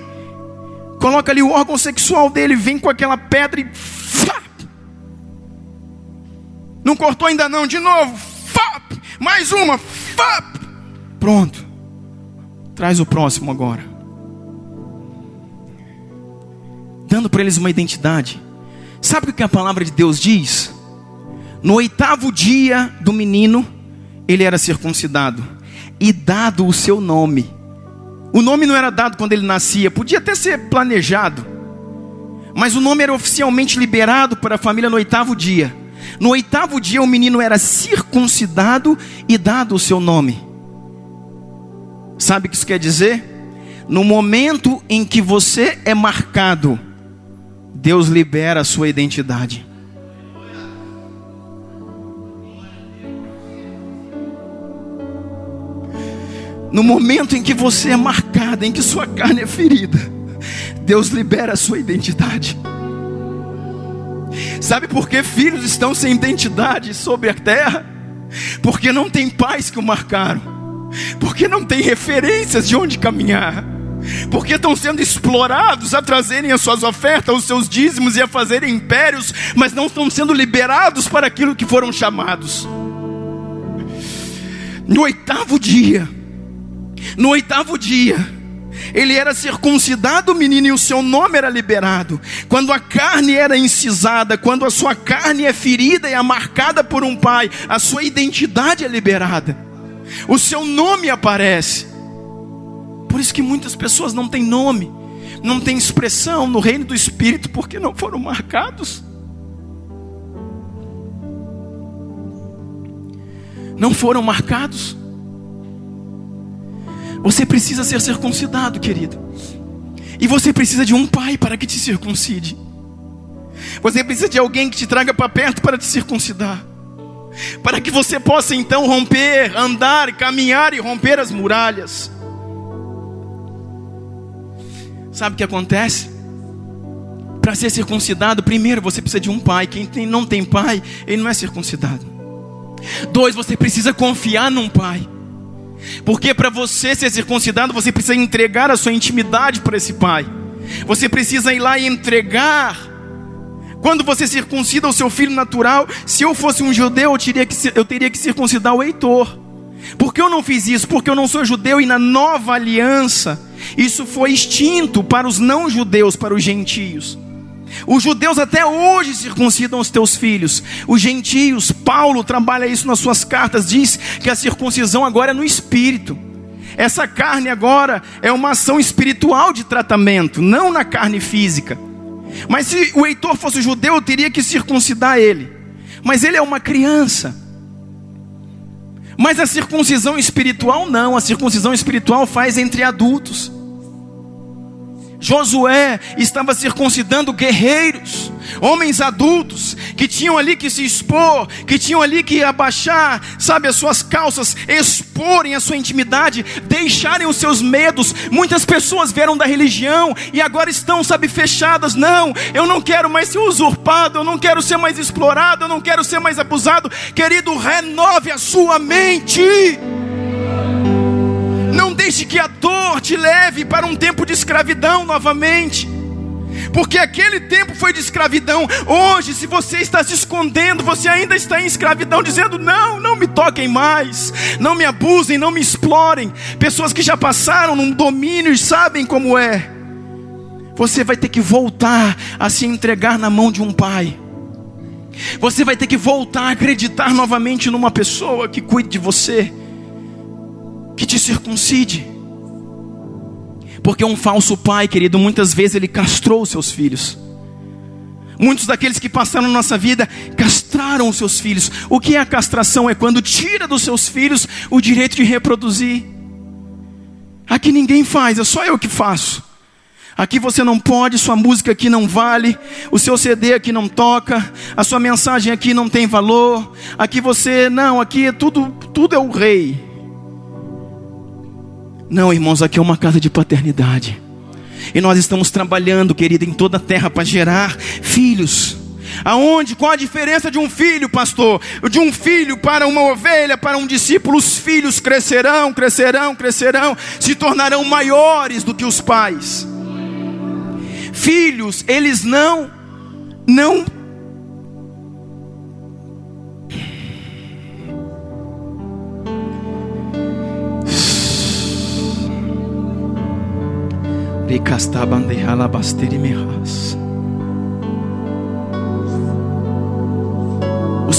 S1: o órgão sexual dele, vem com aquela pedra e não cortou ainda não, de novo, mais uma, pronto. Traz o próximo agora. dando para eles uma identidade. Sabe o que a palavra de Deus diz? No 8º dia do menino, ele era circuncidado e dado o seu nome. O nome não era dado quando ele nascia, podia até ser planejado, mas o nome era oficialmente liberado para a família no 8º dia. No 8º dia o menino era circuncidado e dado o seu nome. Sabe o que isso quer dizer? No momento em que você é marcado, Deus libera a sua identidade. No momento em que você é marcado, em que sua carne é ferida, Deus libera a sua identidade. Sabe por que filhos estão sem identidade sobre a terra? Porque não tem pais que o marcaram, porque não tem referências de onde caminhar, porque estão sendo explorados a trazerem as suas ofertas, os seus dízimos e a fazerem impérios, mas não estão sendo liberados para aquilo que foram chamados. No 8º dia, ele era circuncidado, o menino, e o seu nome era liberado. Quando a carne era incisada, quando a sua carne é ferida e é marcada por um pai, a sua identidade é liberada, o seu nome aparece. Por isso que muitas pessoas não têm nome, não têm expressão no reino do Espírito, porque não foram marcados. Não foram marcados. Você precisa ser circuncidado, querido. E você precisa de um pai para que te circuncide. Você precisa de alguém que te traga para perto para te circuncidar, para que você possa então romper, andar, caminhar e romper as muralhas. Sabe o que acontece? Para ser circuncidado, primeiro você precisa de um pai. Quem não tem pai, ele não é circuncidado. 2, você precisa confiar num pai. Porque para você ser circuncidado, você precisa entregar a sua intimidade para esse pai. Você precisa ir lá e entregar. Quando você circuncida o seu filho natural, se eu fosse um judeu, eu teria que circuncidar o Heitor. Por que eu não fiz isso? Porque eu não sou judeu, e na nova aliança isso foi extinto para os não judeus, para os gentios. Os judeus até hoje circuncidam os teus filhos. Os gentios, Paulo trabalha isso nas suas cartas, diz que a circuncisão agora é no espírito. Essa carne agora é uma ação espiritual de tratamento, não na carne física. Mas se o Heitor fosse judeu, eu teria que circuncidar ele. Mas ele é uma criança. Mas a circuncisão espiritual não. A circuncisão espiritual faz entre adultos. Josué estava circuncidando guerreiros, homens adultos, que tinham ali que se expor, que tinham ali que abaixar, sabe, as suas calças, exporem a sua intimidade, deixarem os seus medos. Muitas pessoas vieram da religião e agora estão, sabe, fechadas. Não, eu não quero mais ser usurpado, eu não quero ser mais explorado, eu não quero ser mais abusado. Querido, renove a sua mente. Não deixe que a dor te leve para um tempo de escravidão novamente, porque aquele tempo foi de escravidão. Hoje, se você está se escondendo, você ainda está em escravidão, dizendo: não me toquem mais, não me abusem, não me explorem. Pessoas que já passaram num domínio e sabem como é. Você vai ter que voltar a se entregar na mão de um pai. Você vai ter que voltar a acreditar novamente numa pessoa que cuide de você, que te circuncide. Porque um falso pai, querido, muitas vezes ele castrou os seus filhos. Muitos daqueles que passaram na nossa vida castraram os seus filhos. O que é a castração? É quando tira dos seus filhos o direito de reproduzir. Aqui ninguém faz, é só eu que faço. Aqui você não pode, sua música aqui não vale, o seu CD aqui não toca, a sua mensagem aqui não tem valor. Aqui você, não, aqui é tudo é o rei. Não, irmãos, aqui é uma casa de paternidade. E nós estamos trabalhando, querido, em toda a terra para gerar filhos. Aonde? Qual a diferença de um filho, pastor? De um filho para uma ovelha, para um discípulo? Os filhos crescerão, se tornarão maiores do que os pais. Filhos, eles não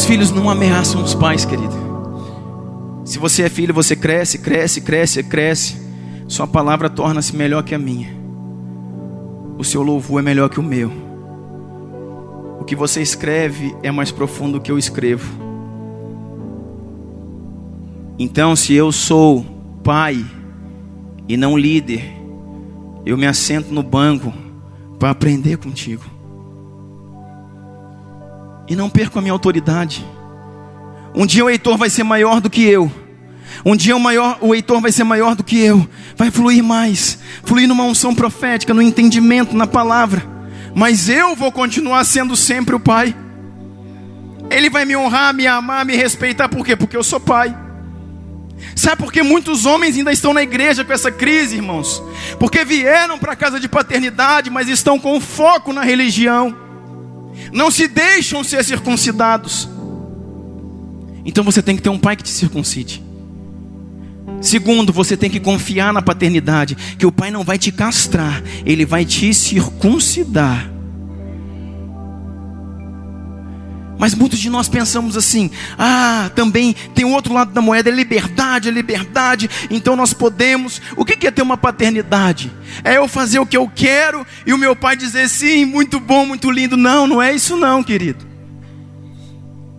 S1: filhos não ameaçam os pais, querido. Se você é filho, você cresce, cresce, cresce, cresce. Sua palavra torna-se melhor que a minha. O seu louvor é melhor que o meu. O que você escreve é mais profundo do que eu escrevo. Então, se eu sou pai e não líder, eu me assento no banco para aprender contigo. E não perco a minha autoridade. Um dia o Heitor vai ser maior do que eu. Um dia o Heitor vai ser maior do que eu. Vai fluir mais. Fluir numa unção profética, no entendimento, na palavra. Mas eu vou continuar sendo sempre o pai. Ele vai me honrar, me amar, me respeitar. Por quê? Porque eu sou pai. Sabe por que muitos homens ainda estão na igreja com essa crise, irmãos? Porque vieram para a casa de paternidade, mas estão com foco na religião. Não se deixam ser circuncidados. Então você tem que ter um pai que te circuncide. Segundo, você tem que confiar na paternidade, que o pai não vai te castrar, ele vai te circuncidar. Mas muitos de nós pensamos assim: também tem o outro lado da moeda, é liberdade, então nós podemos. O que é ter uma paternidade? É eu fazer o que eu quero e o meu pai dizer sim, muito bom, muito lindo. Não é isso não, querido.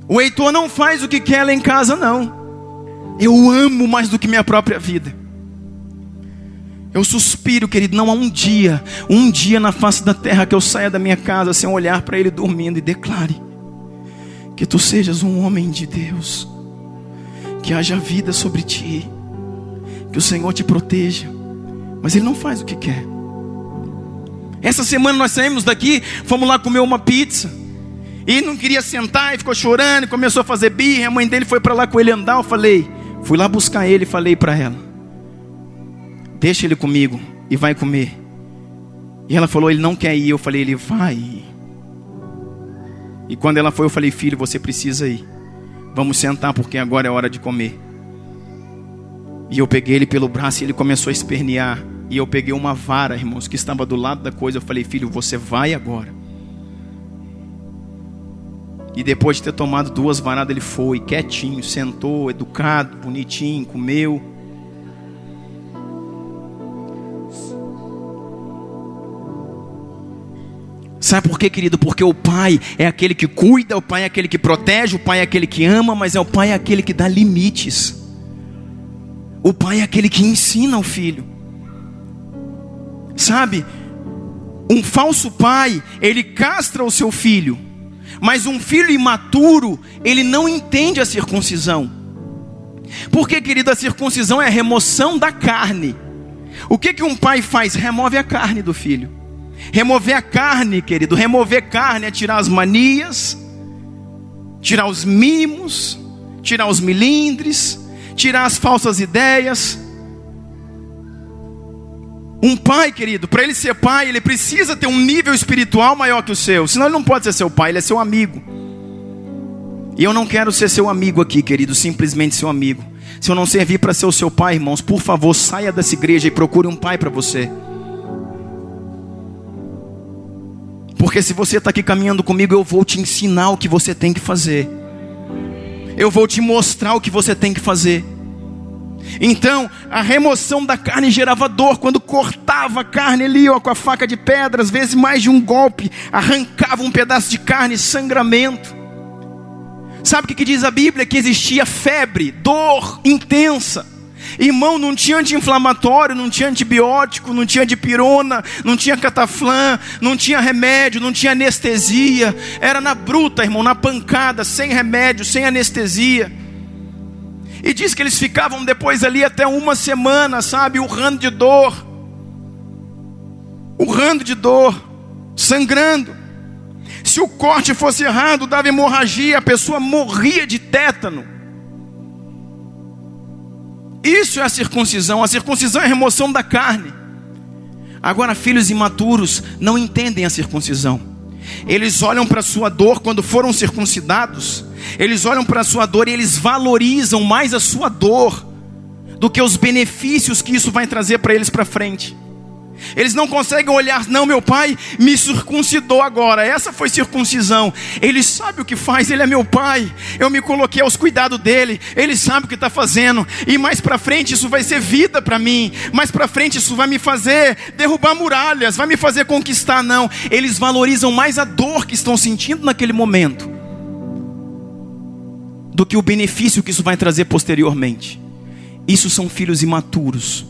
S1: O Heitor não faz o que quer lá em casa, não. Eu amo mais do que minha própria vida. Eu suspiro, querido, não há um dia na face da terra que eu saia da minha casa sem olhar para ele dormindo e declare: que tu sejas um homem de Deus, que haja vida sobre ti, que o Senhor te proteja. Mas ele não faz o que quer. Essa semana nós saímos daqui, fomos lá comer uma pizza, e não queria sentar, e ficou chorando, e começou a fazer birra. A mãe dele foi para lá com ele andar. Fui lá buscar ele e falei para ela: deixa ele comigo e vai comer. E ela falou: ele não quer ir. Eu falei: ele vai ir. E quando ela foi, eu falei: filho, você precisa ir. Vamos sentar porque agora é hora de comer. E eu peguei ele pelo braço e ele começou a espernear. E eu peguei uma vara, irmãos, que estava do lado da coisa. Eu falei: filho, você vai agora. E depois de ter tomado 2 varadas, ele foi quietinho, sentou, educado, bonitinho, comeu. Sabe por quê, querido? Porque o pai é aquele que cuida, o pai é aquele que protege, o pai é aquele que ama, mas o pai é aquele que dá limites. O pai é aquele que ensina o filho. Sabe? Um falso pai, ele castra o seu filho. Mas um filho imaturo, ele não entende a circuncisão. Porque, querido, a circuncisão é a remoção da carne. O que um pai faz? Remove a carne do filho. Remover a carne, querido, remover carne é tirar as manias, tirar os mimos, tirar os milindres, tirar as falsas ideias. Um pai, querido, para ele ser pai, ele precisa ter um nível espiritual maior que o seu. Senão ele não pode ser seu pai, ele é seu amigo. E eu não quero ser seu amigo aqui, querido, simplesmente seu amigo. Se eu não servir para ser o seu pai, irmãos, por favor, saia dessa igreja e procure um pai para você. Porque se você está aqui caminhando comigo, eu vou te ensinar o que você tem que fazer. Eu vou te mostrar o que você tem que fazer. Então, a remoção da carne gerava dor. Quando cortava a carne ali, com a faca de pedra, às vezes mais de um golpe, arrancava um pedaço de carne, sangramento. Sabe o que diz a Bíblia? Que existia febre, dor intensa. Irmão, não tinha anti-inflamatório, não tinha antibiótico, não tinha dipirona, não tinha cataflã, não tinha remédio, não tinha anestesia. Era na bruta, irmão, na pancada, sem remédio, sem anestesia. E diz que eles ficavam depois ali até 1 semana, sabe, urrando de dor, sangrando. Se o corte fosse errado, dava hemorragia, a pessoa morria de tétano. Isso é a circuncisão. A circuncisão é a remoção da carne. Agora, filhos imaturos não entendem a circuncisão. Eles olham para a sua dor quando foram circuncidados. Eles olham para a sua dor e eles valorizam mais a sua dor do que os benefícios que isso vai trazer para eles para frente. Eles não conseguem olhar, não, meu pai me circuncidou agora, essa foi circuncisão. Ele sabe o que faz, ele é meu pai, eu me coloquei aos cuidados dele, ele sabe o que está fazendo. E mais para frente isso vai ser vida para mim, mais para frente isso vai me fazer derrubar muralhas, vai me fazer conquistar. Não, eles valorizam mais a dor que estão sentindo naquele momento do que o benefício que isso vai trazer posteriormente. Isso são filhos imaturos,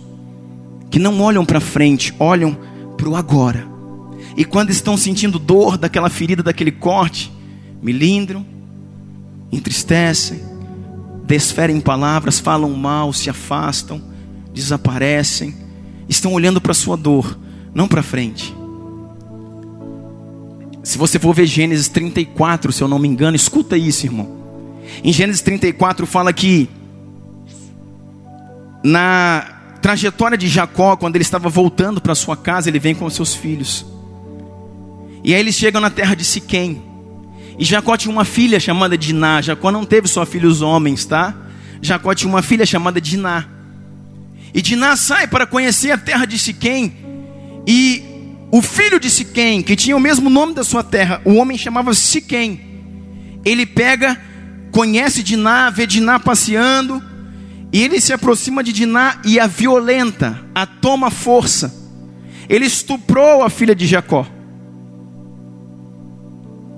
S1: que não olham para frente, olham para o agora. E quando estão sentindo dor daquela ferida, daquele corte, melindram, entristecem, desferem palavras, falam mal, se afastam, desaparecem. Estão olhando para a sua dor, não para frente. Se você for ver Gênesis 34, se eu não me engano, escuta isso, irmão. Em Gênesis 34 fala que na trajetória de Jacó, quando ele estava voltando para sua casa, ele vem com os seus filhos. E aí eles chegam na terra de Siquém. E Jacó tinha uma filha chamada Diná. Jacó não teve só filhos homens, tá? Jacó tinha uma filha chamada Diná. E Diná sai para conhecer a terra de Siquém. E o filho de Siquém, que tinha o mesmo nome da sua terra, o homem chamava-se Siquém. Ele pega, conhece Diná, vê Diná passeando, e ele se aproxima de Diná e a violenta, a toma à força. Ele estuprou a filha de Jacó.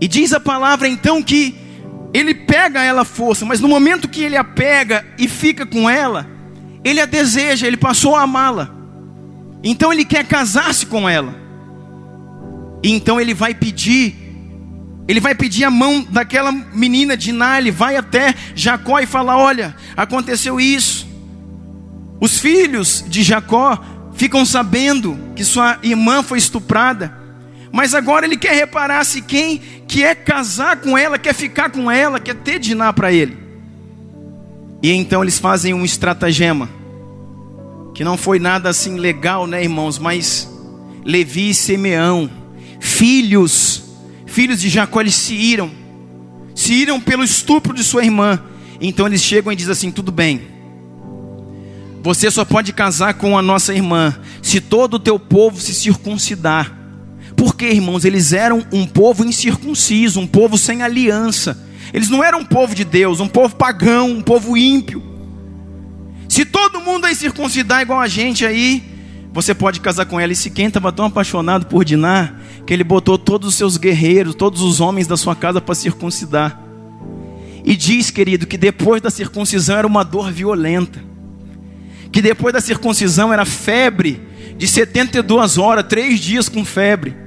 S1: E diz a palavra então que ele pega ela à força, mas no momento que ele a pega e fica com ela, ele a deseja, ele passou a amá-la. Então ele quer casar-se com ela. E então ele vai pedir a mão daquela menina Diná. Ele vai até Jacó e fala: olha, aconteceu isso. Os filhos de Jacó ficam sabendo que sua irmã foi estuprada, mas agora ele quer reparar se quem quer casar com ela, quer ficar com ela, quer ter Diná para ele. E então eles fazem um estratagema, que não foi nada assim legal, né, irmãos? Mas Levi e Simeão, filhos de Jacó, eles se iram pelo estupro de sua irmã. Então eles chegam e dizem assim: tudo bem, você só pode casar com a nossa irmã se todo o teu povo se circuncidar. Porque, irmãos, eles eram um povo incircunciso, um povo sem aliança. Eles não eram um povo de Deus, um povo pagão, um povo ímpio. Se todo mundo aí circuncidar igual a gente aí, você pode casar com ela. E Siquém estava tão apaixonado por Diná, que ele botou todos os seus guerreiros, todos os homens da sua casa para circuncidar. E diz, querido, que depois da circuncisão era uma dor violenta. Que depois da circuncisão era febre de 72 horas, 3 dias com febre.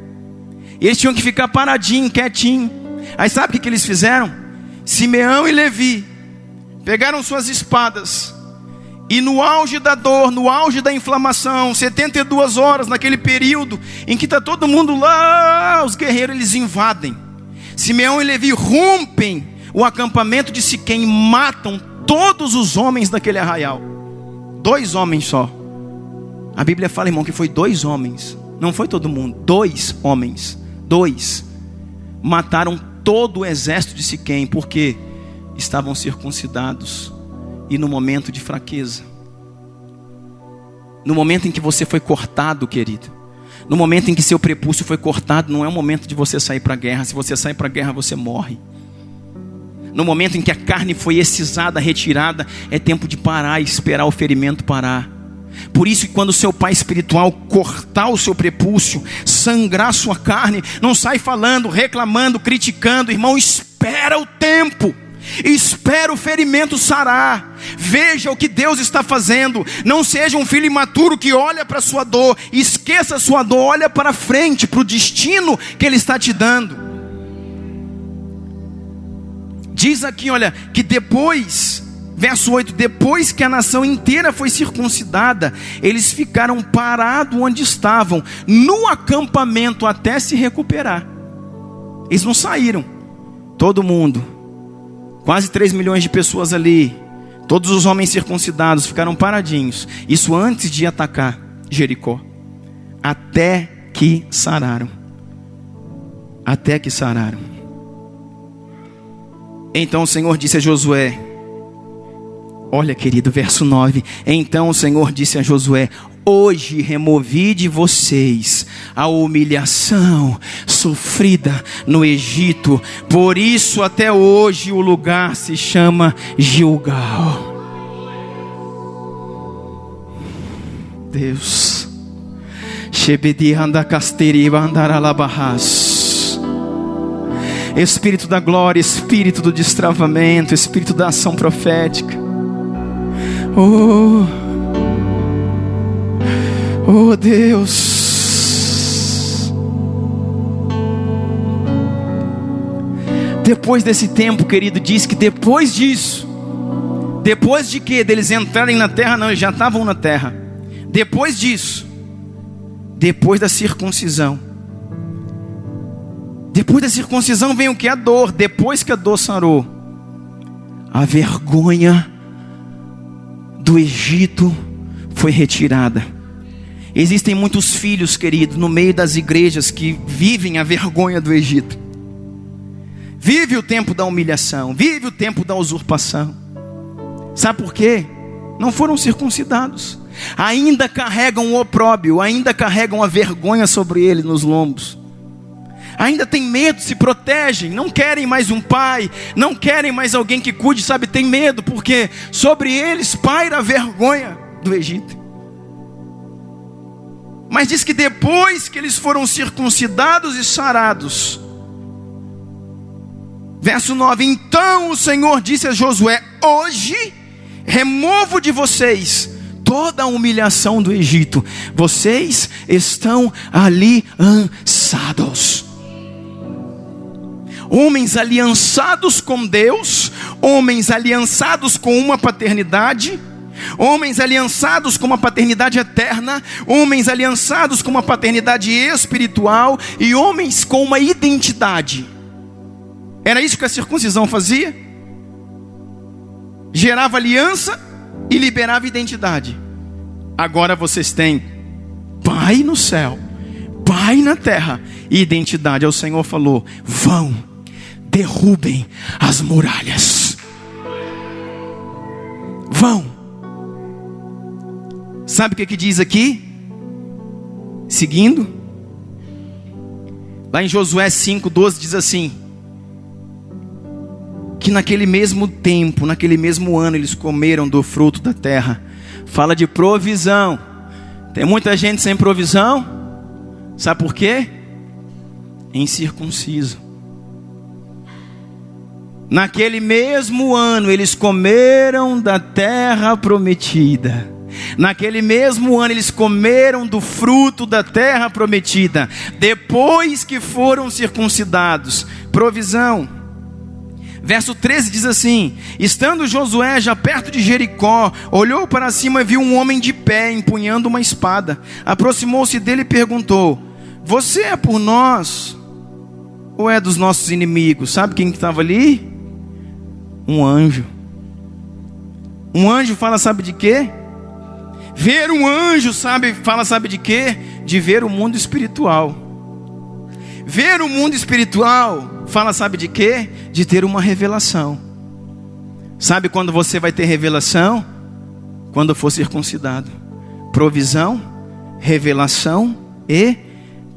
S1: E eles tinham que ficar paradinho, quietinho. Aí sabe o que eles fizeram? Simeão e Levi pegaram suas espadas, e no auge da dor, no auge da inflamação, 72 horas, naquele período em que está todo mundo lá, os guerreiros, eles invadem. Simeão e Levi rompem o acampamento de Siquém, matam todos os homens daquele arraial. 2 homens só. A Bíblia fala, irmão, que foi 2 homens. Não foi todo mundo, 2 homens. 2 mataram todo o exército de Siquém, porque estavam circuncidados. E no momento de fraqueza, no momento em que você foi cortado, querido, no momento em que seu prepúcio foi cortado, não é o momento de você sair para a guerra. Se você sair para a guerra, você morre. No momento em que a carne foi excisada, retirada, é tempo de parar e esperar o ferimento parar. Por isso que quando o seu pai espiritual cortar o seu prepúcio, sangrar a sua carne, não sai falando, reclamando, criticando. Irmão, espera o tempo, espera o ferimento sarar. Veja o que Deus está fazendo. Não seja um filho imaturo que olha para a sua dor, esqueça a sua dor, olha para frente, para o destino que Ele está te dando. Diz aqui, olha, que depois, verso 8, depois que a nação inteira foi circuncidada, eles ficaram parados onde estavam, no acampamento, até se recuperar. Eles não saíram. Todo mundo, quase 3 milhões de pessoas ali, todos os homens circuncidados ficaram paradinhos. Isso antes de atacar Jericó. Até que sararam. Até que sararam. Então o Senhor disse a Josué: Olha, querido, verso 9. Então o Senhor disse a Josué: hoje removi de vocês a humilhação sofrida no Egito, por isso até hoje o lugar se chama Gilgal. Deus, Espírito da glória, Espírito do destravamento, Espírito da ação profética. Oh Deus. Depois desse tempo, querido, diz que depois disso, depois de que? Deles entrarem na terra? Não, eles já estavam na terra. Depois disso, depois da circuncisão, vem o que? A dor. Depois que a dor sarou, a vergonha do Egito foi retirada. Existem muitos filhos, queridos, no meio das igrejas que vivem a vergonha do Egito. Vive o tempo da humilhação, vive o tempo da usurpação. Sabe por quê? Não foram circuncidados. Ainda carregam o opróbrio, ainda carregam a vergonha sobre eles nos lombos. Ainda tem medo, se protegem, não querem mais um pai, não querem mais alguém que cuide, sabe? Tem medo, porque sobre eles paira a vergonha do Egito. Mas diz que depois que eles foram circuncidados e sarados, verso 9: então o Senhor disse a Josué: hoje removo de vocês toda a humilhação do Egito, vocês estão aliançados. Homens aliançados com Deus, homens aliançados com uma paternidade, homens aliançados com uma paternidade eterna, homens aliançados com uma paternidade espiritual e homens com uma identidade. Era isso que a circuncisão fazia? Gerava aliança e liberava identidade. Agora vocês têm Pai no céu, Pai na terra e identidade. O Senhor falou: vão, derrubem as muralhas. Vão. Sabe o que diz aqui? Seguindo, lá em Josué 5:12 diz assim: que naquele mesmo tempo, naquele mesmo ano, eles comeram do fruto da terra. Fala de provisão. Tem muita gente sem provisão. Sabe por quê? Incircunciso. Naquele mesmo ano, eles comeram da terra prometida. Naquele mesmo ano, eles comeram do fruto da terra prometida. Depois que foram circuncidados. Provisão. Verso 13 diz assim: estando Josué já perto de Jericó, olhou para cima e viu um homem de pé, empunhando uma espada. Aproximou-se dele e perguntou: você é por nós ou é dos nossos inimigos? Sabe quem estava ali? Um anjo. Um anjo fala, sabe de quê? Ver um anjo, fala, sabe de quê? De ver o mundo espiritual. Ver o mundo espiritual fala, sabe de quê? De ter uma revelação. Sabe quando você vai ter revelação? Quando for circuncidado. Provisão, revelação e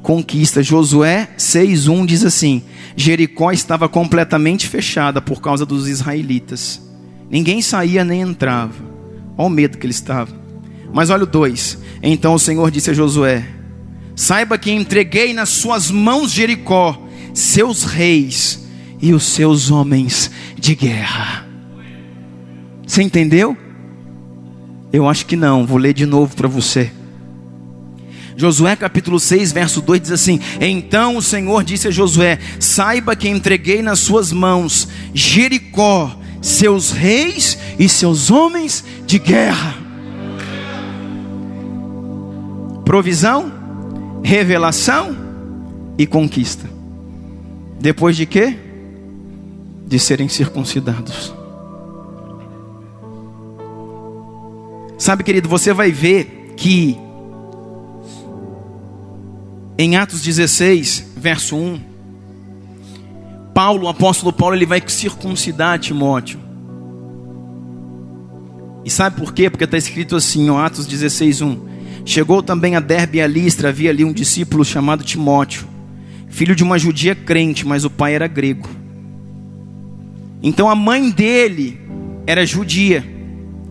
S1: conquista. Josué 6:1 diz assim: Jericó estava completamente fechada por causa dos israelitas. Ninguém saía nem entrava. Olha o medo que ele estava. Mas olha o 2. Então o Senhor disse a Josué: saiba que entreguei nas suas mãos Jericó, seus reis e os seus homens de guerra. Você entendeu? Eu acho que não, vou ler de novo para você. Josué capítulo 6, verso 2 diz assim: então o Senhor disse a Josué: saiba que entreguei nas suas mãos Jericó, seus reis e seus homens de guerra. Provisão, revelação e conquista. Depois de quê? De serem circuncidados. Sabe, querido, você vai ver que em Atos 16, verso 1, Paulo, o apóstolo Paulo, ele vai circuncidar Timóteo. E sabe por quê? Porque está escrito assim, ó, Atos 16:1. Chegou também a Derbe e a Listra, havia ali um discípulo chamado Timóteo, filho de uma judia crente, mas o pai era grego. Então a mãe dele era judia,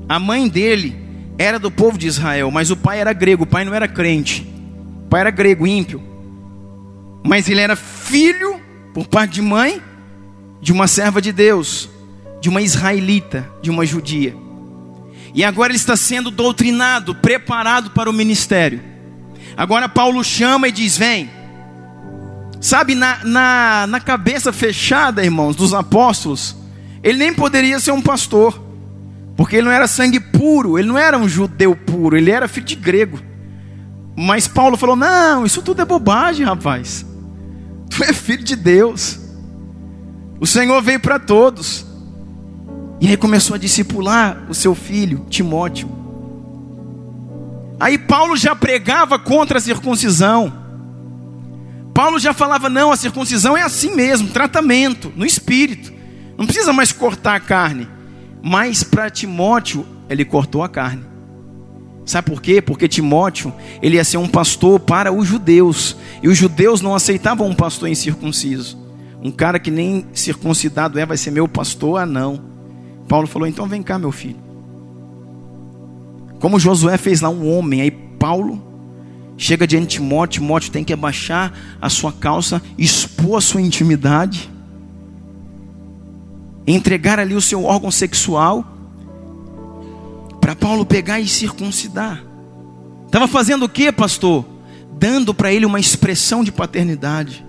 S1: a mãe dele era do povo de Israel, mas o pai era grego, o pai não era crente, o pai era grego, ímpio. Mas ele era filho, por parte de mãe, de uma serva de Deus, de uma israelita, de uma judia. E agora ele está sendo doutrinado, preparado para o ministério. Agora Paulo chama e diz, vem. Sabe, na cabeça fechada, irmãos, dos apóstolos, ele nem poderia ser um pastor, porque ele não era sangue puro, ele não era um judeu puro, ele era filho de grego. Mas Paulo falou, não, isso tudo é bobagem, rapaz. Tu é filho de Deus. O Senhor veio para todos. E aí começou a discipular o seu filho, Timóteo. Aí Paulo já pregava contra a circuncisão. Paulo já falava, não, a circuncisão é assim mesmo, tratamento, no espírito. Não precisa mais cortar a carne. Mas para Timóteo, ele cortou a carne. Sabe por quê? Porque Timóteo, ele ia ser um pastor para os judeus. E os judeus não aceitavam um pastor incircunciso. Um cara que nem circuncidado vai ser meu pastor? Ah, não. Paulo falou, então vem cá, meu filho. Como Josué fez lá um homem, aí Paulo chega diante de Timóteo, Timóteo tem que abaixar a sua calça, expor a sua intimidade, entregar ali o seu órgão sexual, para Paulo pegar e circuncidar. Estava fazendo o que, pastor? Dando para ele uma expressão de paternidade.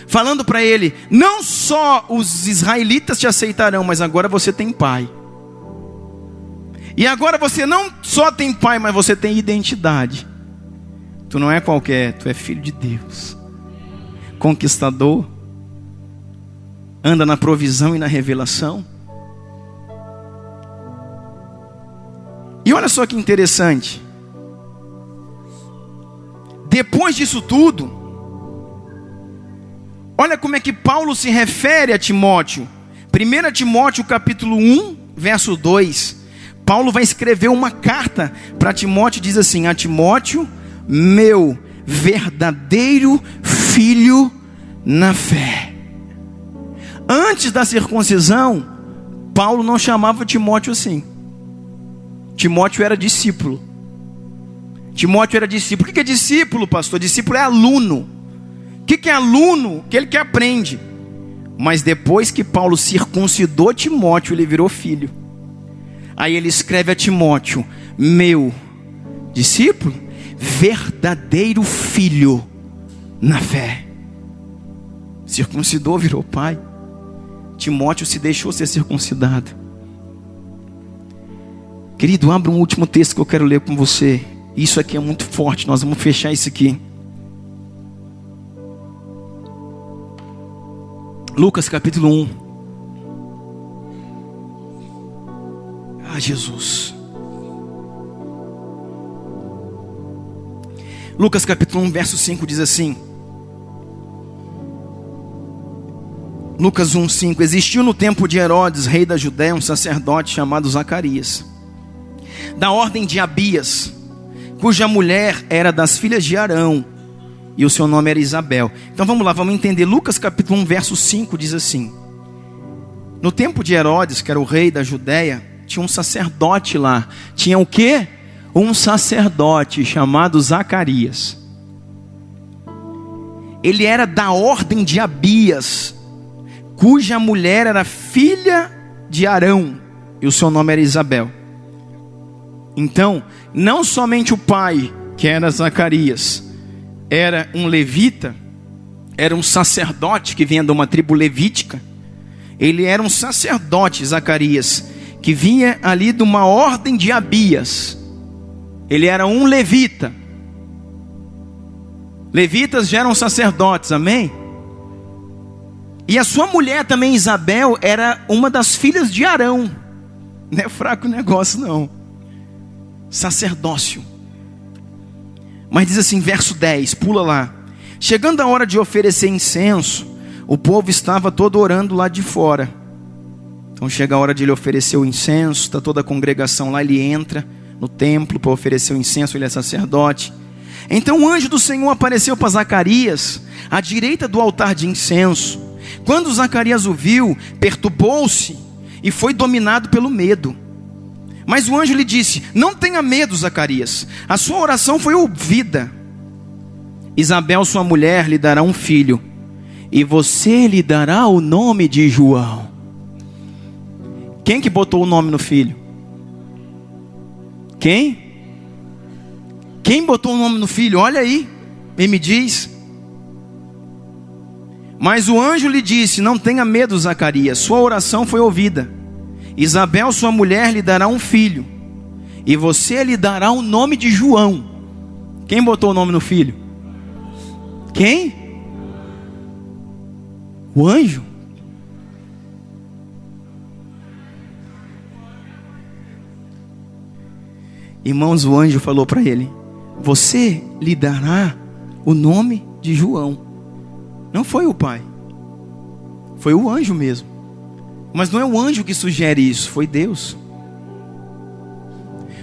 S1: Falando para ele, não só os israelitas te aceitarão, mas agora você tem pai. E agora você não só tem pai, mas você tem identidade. Tu não é qualquer, tu é filho de Deus. Conquistador. Anda na provisão e na revelação. E olha só que interessante. Depois disso tudo, olha como é que Paulo se refere a Timóteo. 1 Timóteo capítulo 1, verso 2. Paulo vai escrever uma carta para Timóteo, diz assim, a Timóteo, meu verdadeiro filho na fé. Antes da circuncisão, Paulo não chamava Timóteo assim. Timóteo era discípulo. Timóteo era discípulo. O que é discípulo, pastor? Discípulo é aluno. O que é aluno? Aquele que aprende. Mas depois que Paulo circuncidou Timóteo, ele virou filho. Aí ele escreve a Timóteo, meu discípulo, verdadeiro filho na fé. Circuncidou, virou pai. Timóteo se deixou ser circuncidado. Querido, abra um último texto que eu quero ler com você. Isso aqui é muito forte, nós vamos fechar isso aqui. Lucas capítulo 1. Ah, Jesus. Lucas capítulo 1, verso 5 diz assim. Lucas 1, 5. Existiu no tempo de Herodes, rei da Judéia, um sacerdote chamado Zacarias, da ordem de Abias, cuja mulher era das filhas de Arão, e o seu nome era Isabel. Então vamos lá, vamos entender. Lucas capítulo 1, verso 5 diz assim. No tempo de Herodes, que era o rei da Judéia, tinha um sacerdote lá. Tinha o quê? Um sacerdote chamado Zacarias. Ele era da ordem de Abias, cuja mulher era filha de Arão, e o seu nome era Isabel. Então, não somente o pai, que era Zacarias, era um levita, era um sacerdote que vinha de uma tribo levítica. Ele era um sacerdote, Zacarias, que vinha ali de uma ordem de Abias. Ele era um levita. Levitas já eram sacerdotes, amém? E a sua mulher também, Isabel, era uma das filhas de Arão. Não é fraco o negócio, não. Sacerdócio. Mas diz assim, verso 10, pula lá. Chegando a hora de oferecer incenso, o povo estava todo orando lá de fora. Então chega a hora de ele oferecer o incenso, está toda a congregação lá, ele entra no templo para oferecer o incenso, ele é sacerdote. Então o anjo do Senhor apareceu para Zacarias, à direita do altar de incenso. Quando Zacarias o viu, perturbou-se e foi dominado pelo medo. Mas o anjo lhe disse: não tenha medo, Zacarias, a sua oração foi ouvida. Isabel, sua mulher, lhe dará um filho, e você lhe dará o nome de João. Quem que botou o nome no filho? Quem? Quem botou o nome no filho? Olha aí, e me diz. Mas o anjo lhe disse: não tenha medo, Zacarias, sua oração foi ouvida. Isabel, sua mulher, lhe dará um filho, e você lhe dará o nome de João. Quem botou o nome no filho? Quem? O anjo? Irmãos, o anjo falou para ele: você lhe dará o nome de João. Não foi o pai, foi o anjo mesmo. Mas não é o anjo que sugere isso, foi Deus.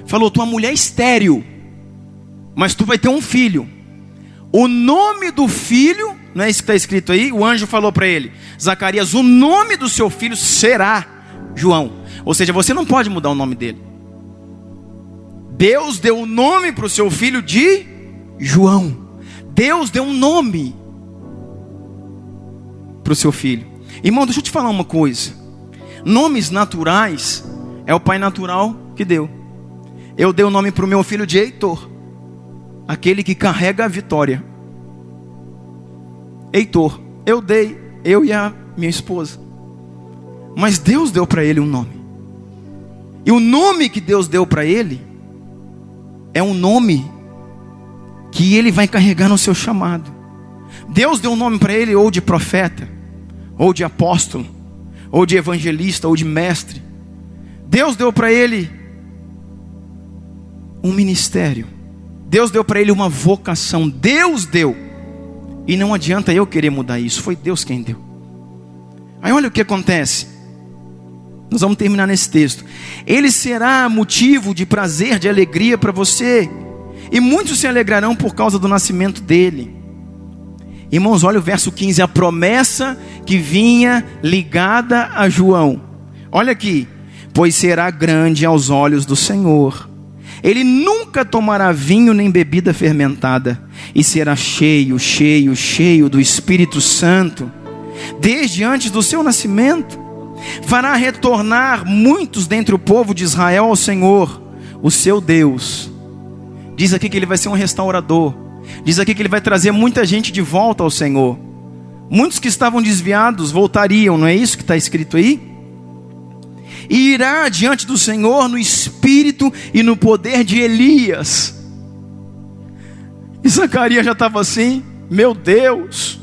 S1: Falou: tua mulher é estéril, mas tu vai ter um filho. O nome do filho, não é isso que está escrito aí? O anjo falou para ele: Zacarias, o nome do seu filho será João. Ou seja, você não pode mudar o nome dele. Deus deu o nome para o seu filho de João. Deus deu um nome para o seu filho. Irmão, deixa eu te falar uma coisa. Nomes naturais é o pai natural que deu. Eu dei o nome para o meu filho de Heitor, aquele que carrega a vitória. Heitor, eu dei, eu e a minha esposa. Mas Deus deu para ele um nome. E o nome que Deus deu para ele é um nome que ele vai carregar no seu chamado. Deus deu um nome para ele, ou de profeta, ou de apóstolo, ou de evangelista, ou de mestre. Deus deu para ele um ministério. Deus deu para ele uma vocação. Deus deu. E não adianta eu querer mudar isso. Foi Deus quem deu. Aí olha o que acontece. Nós vamos terminar nesse texto. Ele será motivo de prazer, de alegria para você, e muitos se alegrarão por causa do nascimento dele. Irmãos, olha o verso 15. A promessa que vinha ligada a João. Olha aqui. Pois será grande aos olhos do Senhor. Ele nunca tomará vinho nem bebida fermentada, e será cheio, cheio, cheio do Espírito Santo, desde antes do seu nascimento. Fará retornar muitos dentre o povo de Israel ao Senhor, o seu Deus. Diz aqui que ele vai ser um restaurador. Diz aqui que ele vai trazer muita gente de volta ao Senhor. Muitos que estavam desviados voltariam, não é isso que está escrito aí? E irá diante do Senhor no espírito e no poder de Elias. E Zacarias já estava assim: meu Deus,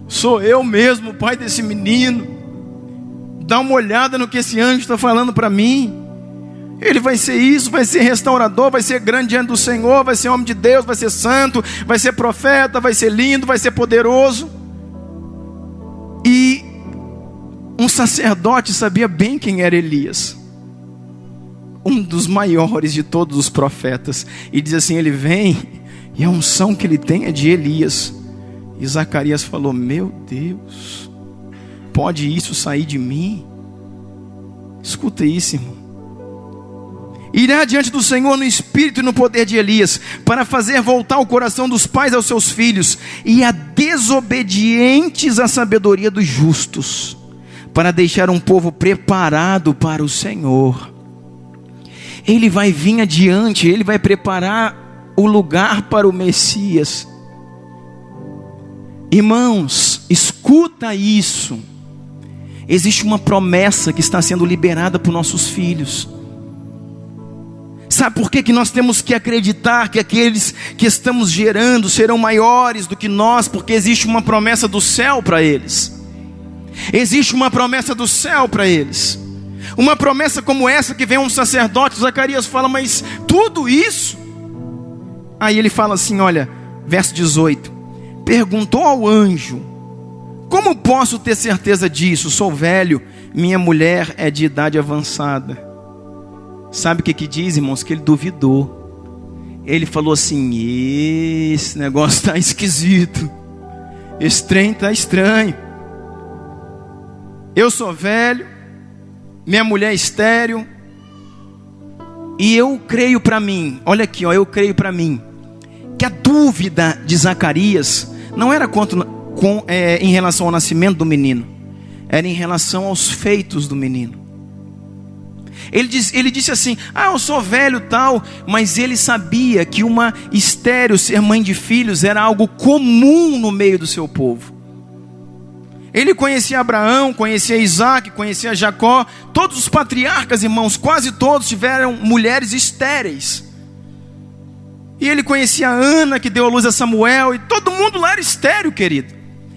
S1: sou eu mesmo o pai desse menino. Dá uma olhada no que esse anjo está falando para mim. Ele vai ser isso, vai ser restaurador, vai ser grande diante do Senhor, vai ser homem de Deus, vai ser santo, vai ser profeta, vai ser lindo, vai ser poderoso. E um sacerdote sabia bem quem era Elias, um dos maiores de todos os profetas. E diz assim: ele vem, e a unção que ele tem é de Elias. E Zacarias falou: meu Deus, pode isso sair de mim? Escuta isso, irmão. Irá diante do Senhor no espírito e no poder de Elias, para fazer voltar o coração dos pais aos seus filhos, e a desobedientes a sabedoria dos justos, para deixar um povo preparado para o Senhor. Ele vai vir adiante, ele vai preparar o lugar para o Messias. Irmãos, escuta isso. Existe uma promessa que está sendo liberada para os nossos filhos. Sabe por que nós temos que acreditar que aqueles que estamos gerando serão maiores do que nós? Porque existe uma promessa do céu para eles. Existe uma promessa do céu para eles. Uma promessa como essa que vem um sacerdote. Zacarias fala: mas tudo isso? Aí ele fala assim, olha, verso 18. Perguntou ao anjo: como posso ter certeza disso? Sou velho minha mulher é de idade avançada. Sabe o que diz, irmãos? Que ele duvidou. Ele falou assim: esse negócio está esquisito, esse trem está estranho. Eu sou velho, minha mulher é estéril, e eu creio para mim, olha aqui, ó, eu creio para mim, que a dúvida de Zacarias não era em relação ao nascimento do menino, era em relação aos feitos do menino. Ele disse assim: eu sou velho tal, mas ele sabia que uma estéril ser mãe de filhos era algo comum no meio do seu povo. Ele conhecia Abraão, conhecia Isaac, conhecia Jacó. Todos os patriarcas, irmãos, quase todos tiveram mulheres estéreis. E ele conhecia Ana, que deu à luz a Samuel, e todo mundo lá era estéril, querido.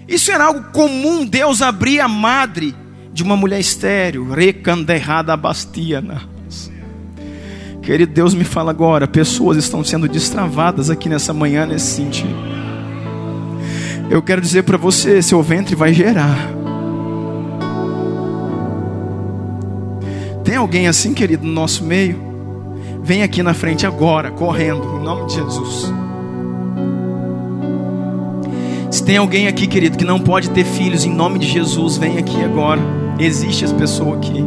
S1: Isso era algo comum. Deus abria a madre de uma mulher estéril. Recanderrada bastiana. Querido, Deus me fala agora, pessoas estão sendo destravadas aqui nessa manhã nesse sentido. Eu quero dizer para você, seu ventre vai gerar. Tem alguém assim, querido, no nosso meio? Vem aqui na frente agora, correndo, em nome de Jesus. Se tem alguém aqui, querido, que não pode ter filhos, em nome de Jesus, vem aqui agora. Existe essa pessoa aqui.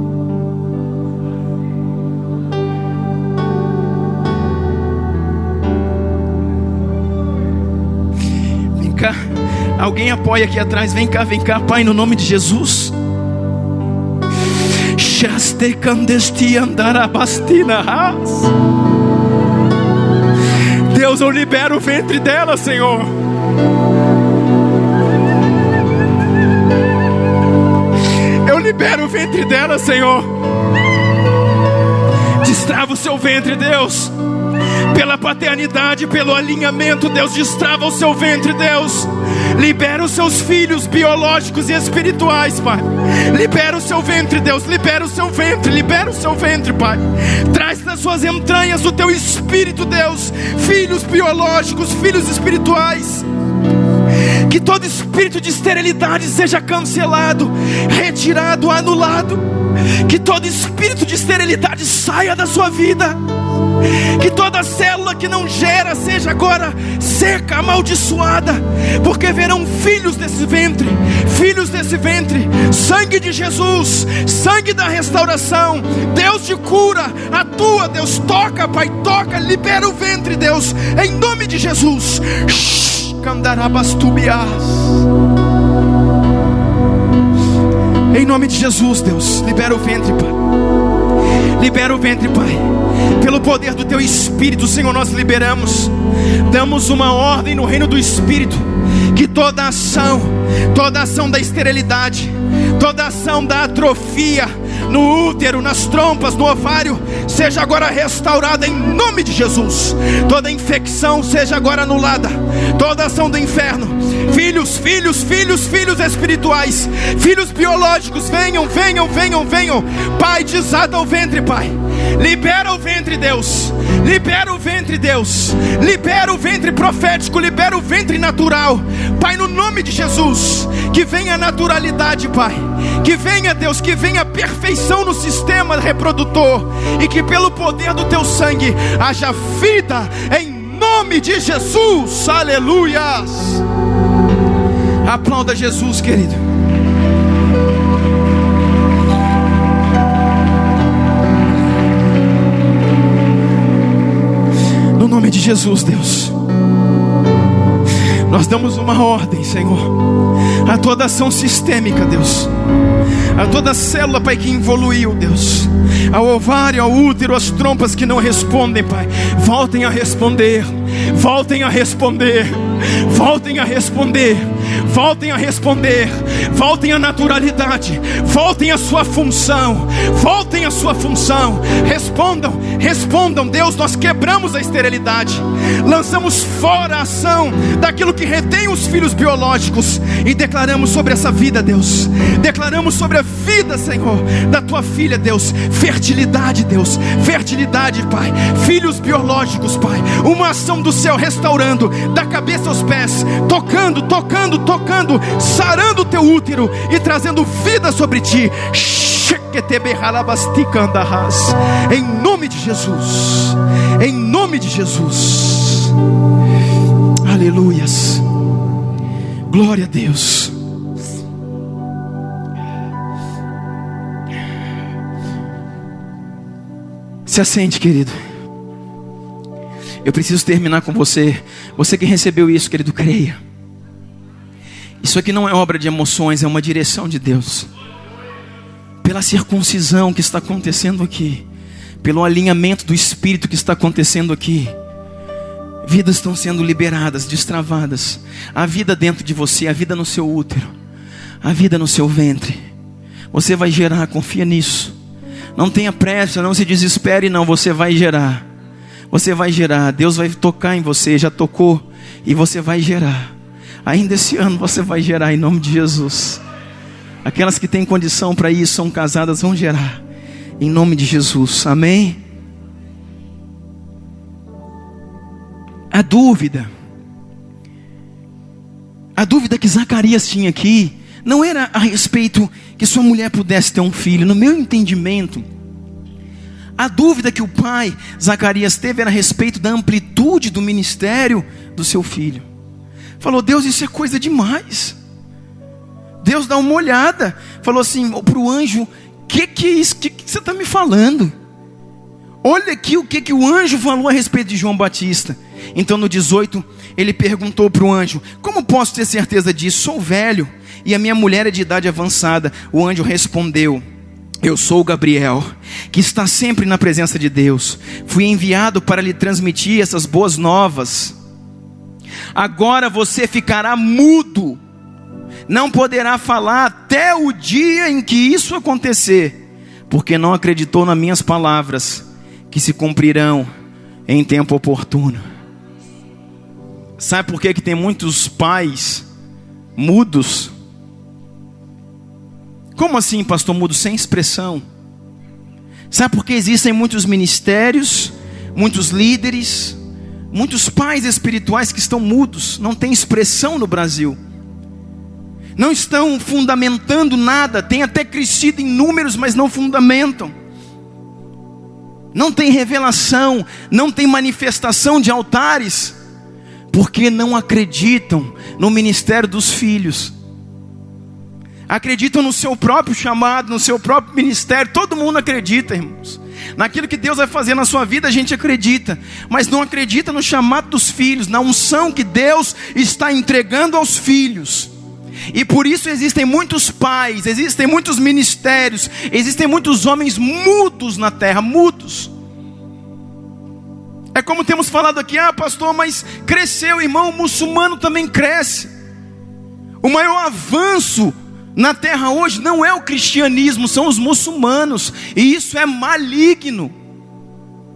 S1: Vem cá. Alguém apoia aqui atrás, vem cá, Pai, no nome de Jesus. Deus, eu libero o ventre dela, Senhor. Eu libero o ventre dela, Senhor. Destrava o seu ventre, Deus. Pela paternidade, pelo alinhamento, Deus, destrava o seu ventre, Deus. Libera os seus filhos biológicos e espirituais, Pai. Libera o seu ventre, Deus. Libera o seu ventre, libera o seu ventre, Pai. Traz das suas entranhas o teu espírito, Deus. Filhos biológicos, filhos espirituais. Que todo espírito de esterilidade seja cancelado, retirado, anulado. Que todo espírito de esterilidade saia da sua vida. Que toda célula que não gera seja agora seca, amaldiçoada. Porque verão filhos desse ventre, filhos desse ventre. Sangue de Jesus, sangue da restauração. Deus de cura, atua, Deus. Toca, Pai, toca, libera o ventre, Deus, em nome de Jesus. Em nome de Jesus, Deus, libera o ventre, Pai. Libera o ventre, Pai. Pelo poder do Teu Espírito, Senhor, nós liberamos. Damos uma ordem no reino do Espírito. Que toda ação da esterilidade, toda ação da atrofia no útero, nas trompas, no ovário, seja agora restaurada em nome de Jesus. Toda infecção seja agora anulada. Toda ação do inferno. Filhos espirituais, filhos biológicos, venham. Pai, desata o ventre, Pai. Libera o ventre, Deus. Libera o ventre, Deus. Libera o ventre profético, libera o ventre natural. Pai, no nome de Jesus, que venha a naturalidade, Pai. Que venha, Deus, que venha a perfeição no sistema reprodutor. E que pelo poder do Teu sangue haja vida em nome de Jesus. Aleluias. Aplauda Jesus, querido. No nome de Jesus, Deus, nós damos uma ordem, Senhor, a toda ação sistêmica, Deus, a toda célula, Pai, que evoluiu, Deus, ao ovário, ao útero, às trompas que não respondem, Pai, voltem a responder, voltem a responder, voltem a responder, voltem a responder, voltem à naturalidade, voltem à sua função, voltem à sua função, respondam, Deus. Nós quebramos a esterilidade, lançamos fora a ação daquilo que retém os filhos biológicos e declaramos sobre essa vida, Deus, declaramos sobre a vida, Senhor, da tua filha, Deus, fertilidade, Deus, fertilidade, Pai, filhos biológicos, Pai, uma ação do céu restaurando, da cabeça aos pés, tocando, sarando o teu útero e trazendo vida sobre ti. Em nome de Jesus. Em nome de Jesus. Aleluias. Glória a Deus. Se assente, querido. Eu preciso terminar com você. Você que recebeu isso, querido, creia. Isso aqui não é obra de emoções, é uma direção de Deus. Pela circuncisão que está acontecendo aqui, pelo alinhamento do Espírito que está acontecendo aqui, vidas estão sendo liberadas, destravadas. A vida dentro de você, a vida no seu útero, a vida no seu ventre. Você vai gerar, confia nisso. Não tenha pressa, não se desespere não, você vai gerar. Você vai gerar, Deus vai tocar em você, já tocou, e você vai gerar. Ainda esse ano você vai gerar em nome de Jesus. Aquelas que têm condição para isso, são casadas, vão gerar em nome de Jesus, amém? A dúvida que Zacarias tinha aqui, não era a respeito que sua mulher pudesse ter um filho. No meu entendimento, a dúvida que o pai Zacarias teve era a respeito da amplitude do ministério do seu filho. Falou: Deus, isso é coisa demais. Deus dá uma olhada, falou assim para o anjo: que é isso? Que você está me falando? Olha aqui o que o anjo falou a respeito de João Batista. Então no 18, ele perguntou para o anjo: como posso ter certeza disso? Sou velho e a minha mulher é de idade avançada. O anjo respondeu: eu sou Gabriel, que está sempre na presença de Deus. Fui enviado para lhe transmitir essas boas novas. Agora você ficará mudo, não poderá falar até o dia em que isso acontecer, porque não acreditou nas minhas palavras, que se cumprirão em tempo oportuno. Sabe por que tem muitos pais mudos? Como assim, pastor, mudo? Sem expressão. Sabe por que existem muitos ministérios, muitos líderes, muitos pais espirituais que estão mudos, não têm expressão no Brasil, não estão fundamentando nada, têm até crescido em números, mas não fundamentam, não tem revelação, não tem manifestação de altares, porque não acreditam no ministério dos filhos. Acreditam no seu próprio chamado, no seu próprio ministério. Todo mundo acredita, irmãos. Naquilo que Deus vai fazer na sua vida, a gente acredita. Mas não acredita no chamado dos filhos, na unção que Deus está entregando aos filhos. E por isso existem muitos pais, existem muitos ministérios, existem muitos homens mudos na terra, mudos. É como temos falado aqui: ah, pastor, mas cresceu, irmão, o muçulmano também cresce. O maior avanço na terra hoje não é o cristianismo, são os muçulmanos, e isso é maligno.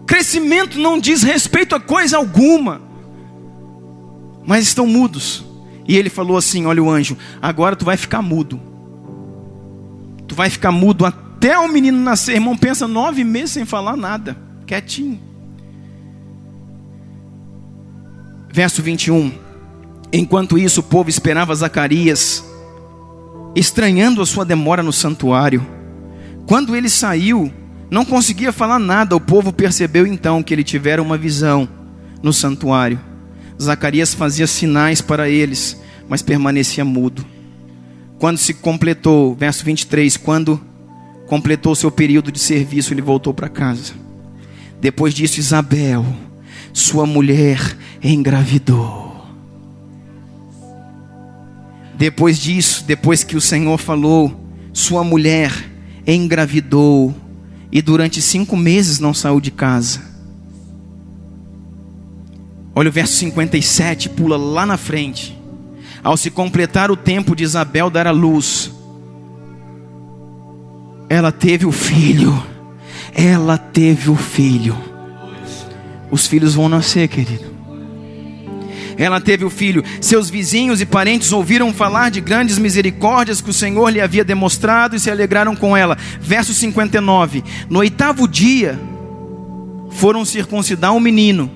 S1: Crescimento não diz respeito a coisa alguma, mas estão mudos. E ele falou assim: olha o anjo, agora tu vai ficar mudo. Tu vai ficar mudo até o menino nascer. Irmão, pensa 9 meses sem falar nada, quietinho. Verso 21. Enquanto isso o povo esperava Zacarias, estranhando a sua demora no santuário. Quando ele saiu, não conseguia falar nada. O povo percebeu então que ele tivera uma visão no santuário. Zacarias fazia sinais para eles, mas permanecia mudo. Quando se completou, verso 23, quando completou seu período de serviço, ele voltou para casa. Depois disso, Isabel, sua mulher, engravidou. Depois disso, depois que o Senhor falou, sua mulher engravidou, e durante 5 meses não saiu de casa. Olha o verso 57, pula lá na frente. Ao se completar o tempo de Isabel dar à luz, ela teve o filho. Ela teve o filho. Os filhos vão nascer, querido. Ela teve o filho. Seus vizinhos e parentes ouviram falar de grandes misericórdias que o Senhor lhe havia demonstrado e se alegraram com ela. Verso 59. No 8º dia, foram circuncidar um menino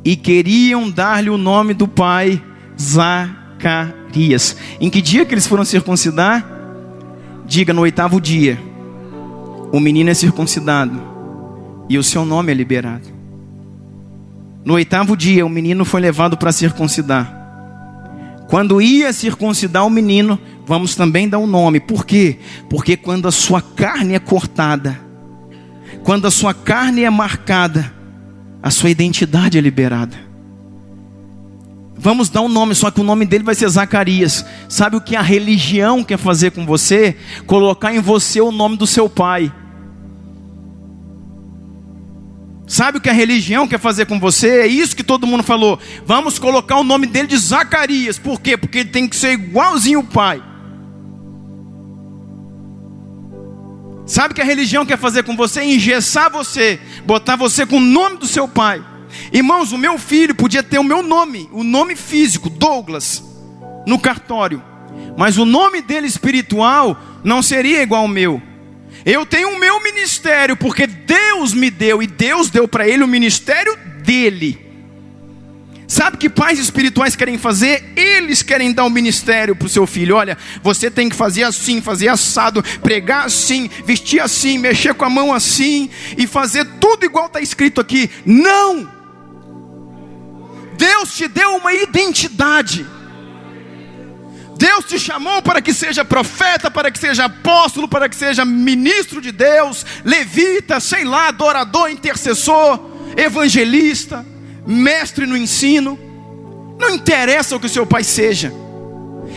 S1: e queriam dar-lhe o nome do pai, Zacarias. Em que dia que eles foram circuncidar? Diga: no 8º dia. o menino é circuncidado e o seu nome é liberado. No 8º dia, o menino foi levado para circuncidar. Quando ia circuncidar o menino, vamos também dar um nome. Por quê? Porque quando a sua carne é cortada, quando a sua carne é marcada, a sua identidade é liberada. Vamos dar um nome, só que o nome dele vai ser Zacarias. Sabe o que a religião quer fazer com você? Colocar em você o nome do seu pai. Sabe o que a religião quer fazer com você? É isso que todo mundo falou. Vamos colocar o nome dele de Zacarias. Por quê? Porque ele tem que ser igualzinho o pai. Sabe o que a religião quer fazer com você? Engessar você, botar você com o nome do seu pai. Irmãos, o meu filho podia ter o meu nome, o nome físico, Douglas, no cartório, mas o nome dele espiritual não seria igual ao meu. Eu tenho o meu ministério, porque Deus me deu, e Deus deu para ele o ministério dele. Sabe o que pais espirituais querem fazer? Eles querem dar o ministério para o seu filho. Olha, você tem que fazer assim, fazer assado, pregar assim, vestir assim, mexer com a mão assim, e fazer tudo igual está escrito aqui. Não! Deus te deu uma identidade. Deus te chamou para que seja profeta, para que seja apóstolo, para que seja ministro de Deus, levita, sei lá, adorador, intercessor, evangelista, mestre no ensino. Não interessa o que o seu pai seja.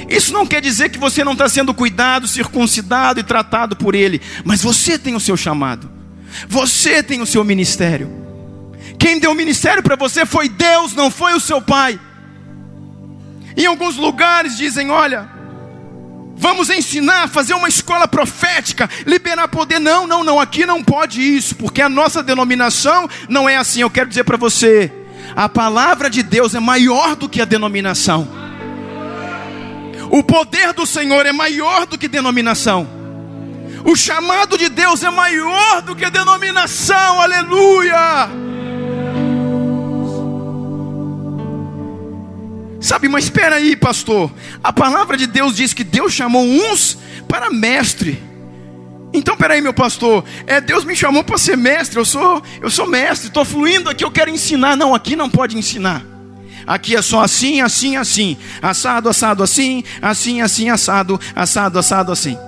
S1: Isso não quer dizer que você não está sendo cuidado, circuncidado e tratado por ele. Mas você tem o seu chamado. Você tem o seu ministério. Quem deu o ministério para você foi Deus, não foi o seu pai. Em alguns lugares dizem, olha, vamos ensinar, fazer uma escola profética, liberar poder. Não, aqui não pode isso, porque a nossa denominação não é assim. Eu quero dizer para você, a palavra de Deus é maior do que a denominação. O poder do Senhor é maior do que denominação. O chamado de Deus é maior do que a denominação. Aleluia! Sabe, mas espera aí, pastor. A palavra de Deus diz que Deus chamou uns para mestre. Então, espera aí, meu pastor. Deus me chamou para ser mestre. Eu sou mestre, estou fluindo aqui, eu quero ensinar. Não, aqui não pode ensinar. Aqui é só assim, assim, assim. Assado, assado, assim. Assim, assim, assado. Assado, assado, assim.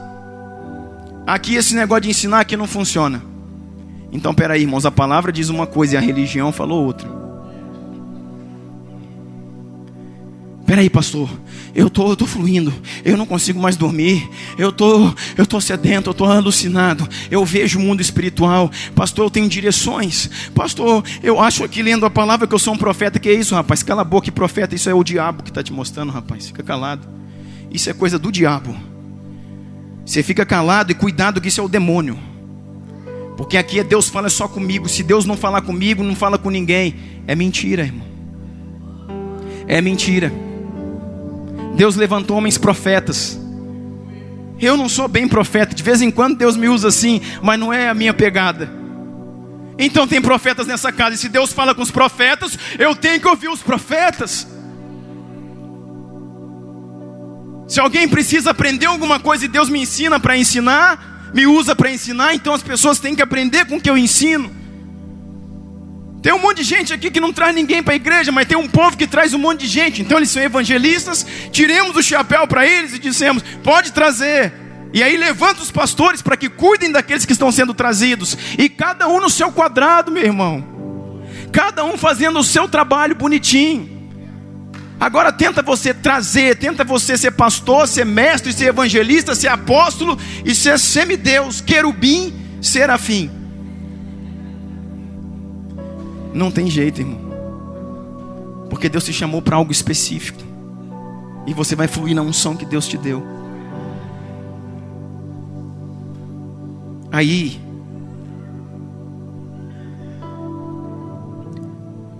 S1: Aqui esse negócio de ensinar aqui não funciona. Então, espera aí, irmãos. A palavra diz uma coisa e a religião falou outra. Peraí, pastor, eu tô fluindo, eu não consigo mais dormir, eu tô sedento, eu tô alucinado, eu vejo o mundo espiritual, pastor, eu tenho direções, pastor, eu acho aqui lendo a palavra que eu sou um profeta. Que é isso, rapaz? Cala a boca, que profeta, isso é o diabo que está te mostrando, rapaz, fica calado, isso é coisa do diabo. Você fica calado e cuidado que isso é o demônio, porque aqui é Deus fala só comigo. Se Deus não falar comigo, não fala com ninguém. É mentira, irmão, é mentira. Deus levantou homens profetas. Eu não sou bem profeta. De vez em quando Deus me usa assim, mas não é a minha pegada. Então tem profetas nessa casa. E se Deus fala com os profetas, eu tenho que ouvir os profetas. Se alguém precisa aprender alguma coisa e Deus me ensina para ensinar, me usa para ensinar, então as pessoas têm que aprender com o que eu ensino. Tem um monte de gente aqui que não traz ninguém para a igreja, mas tem um povo que traz um monte de gente. Então eles são evangelistas. Tiremos o chapéu para eles e dissemos, pode trazer. E aí levanta os pastores para que cuidem daqueles que estão sendo trazidos. E cada um no seu quadrado, meu irmão. Cada um fazendo o seu trabalho bonitinho. Agora tenta você trazer, tenta você ser pastor, ser mestre, ser evangelista, ser apóstolo e ser semideus, querubim, serafim. Não tem jeito, irmão. Porque Deus te chamou para algo específico. E você vai fluir na unção que Deus te deu. Aí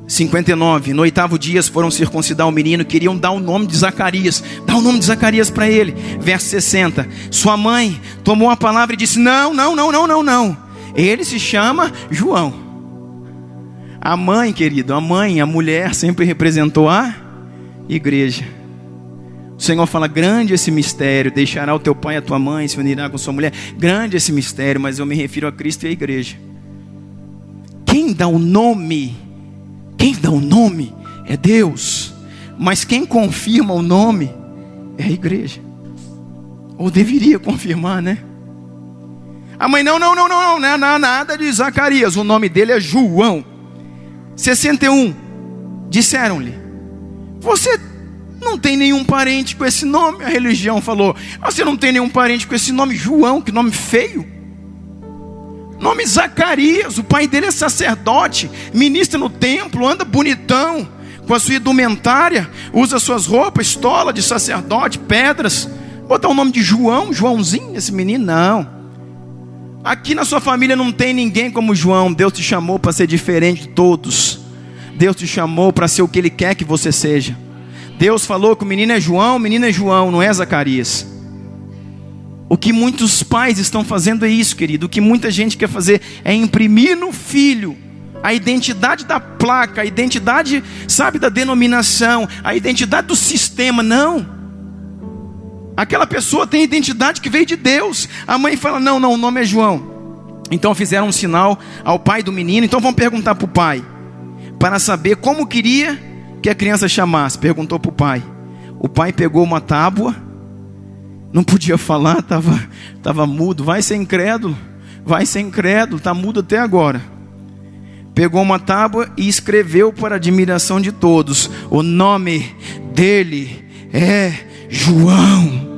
S1: 59, no 8º dia foram circuncidar o menino. Queriam dar o nome de Zacarias. Dá o nome de Zacarias para ele. Verso 60. Sua mãe tomou a palavra e disse, não. Ele se chama João. A mãe, querido, a mulher sempre representou a igreja. O Senhor fala, grande esse mistério, deixará o teu pai e a tua mãe, se unirá com sua mulher. Grande esse mistério, mas eu me refiro a Cristo e à igreja. Quem dá o nome é Deus. Mas quem confirma o nome é a igreja. Ou deveria confirmar, né? A mãe, não é nada de Zacarias. O nome dele é João. 61. Disseram-lhe, você não tem nenhum parente com esse nome. A religião falou, você não tem nenhum parente com esse nome. João, que nome feio. Nome Zacarias, o pai dele é sacerdote, ministra no templo, anda bonitão, com a sua indumentária, usa suas roupas, estola de sacerdote, pedras. Botar o nome de João, Joãozinho, esse menino, não. Aqui na sua família não tem ninguém como João. Deus te chamou para ser diferente de todos. Deus te chamou para ser o que Ele quer que você seja. Deus falou que o menino é João, não é Zacarias. O que muitos pais estão fazendo é isso, querido. O que muita gente quer fazer é imprimir no filho a identidade da placa, a identidade, sabe, da denominação, a identidade do sistema. Não. Aquela pessoa tem a identidade que veio de Deus. A mãe fala, não, o nome é João. Então fizeram um sinal ao pai do menino. Então vão perguntar para o pai, para saber como queria que a criança chamasse. Perguntou para o pai. O pai pegou uma tábua, não podia falar, estava mudo. Vai ser incrédulo, está mudo até agora. Pegou uma tábua e escreveu, para admiração de todos, o nome dele é João.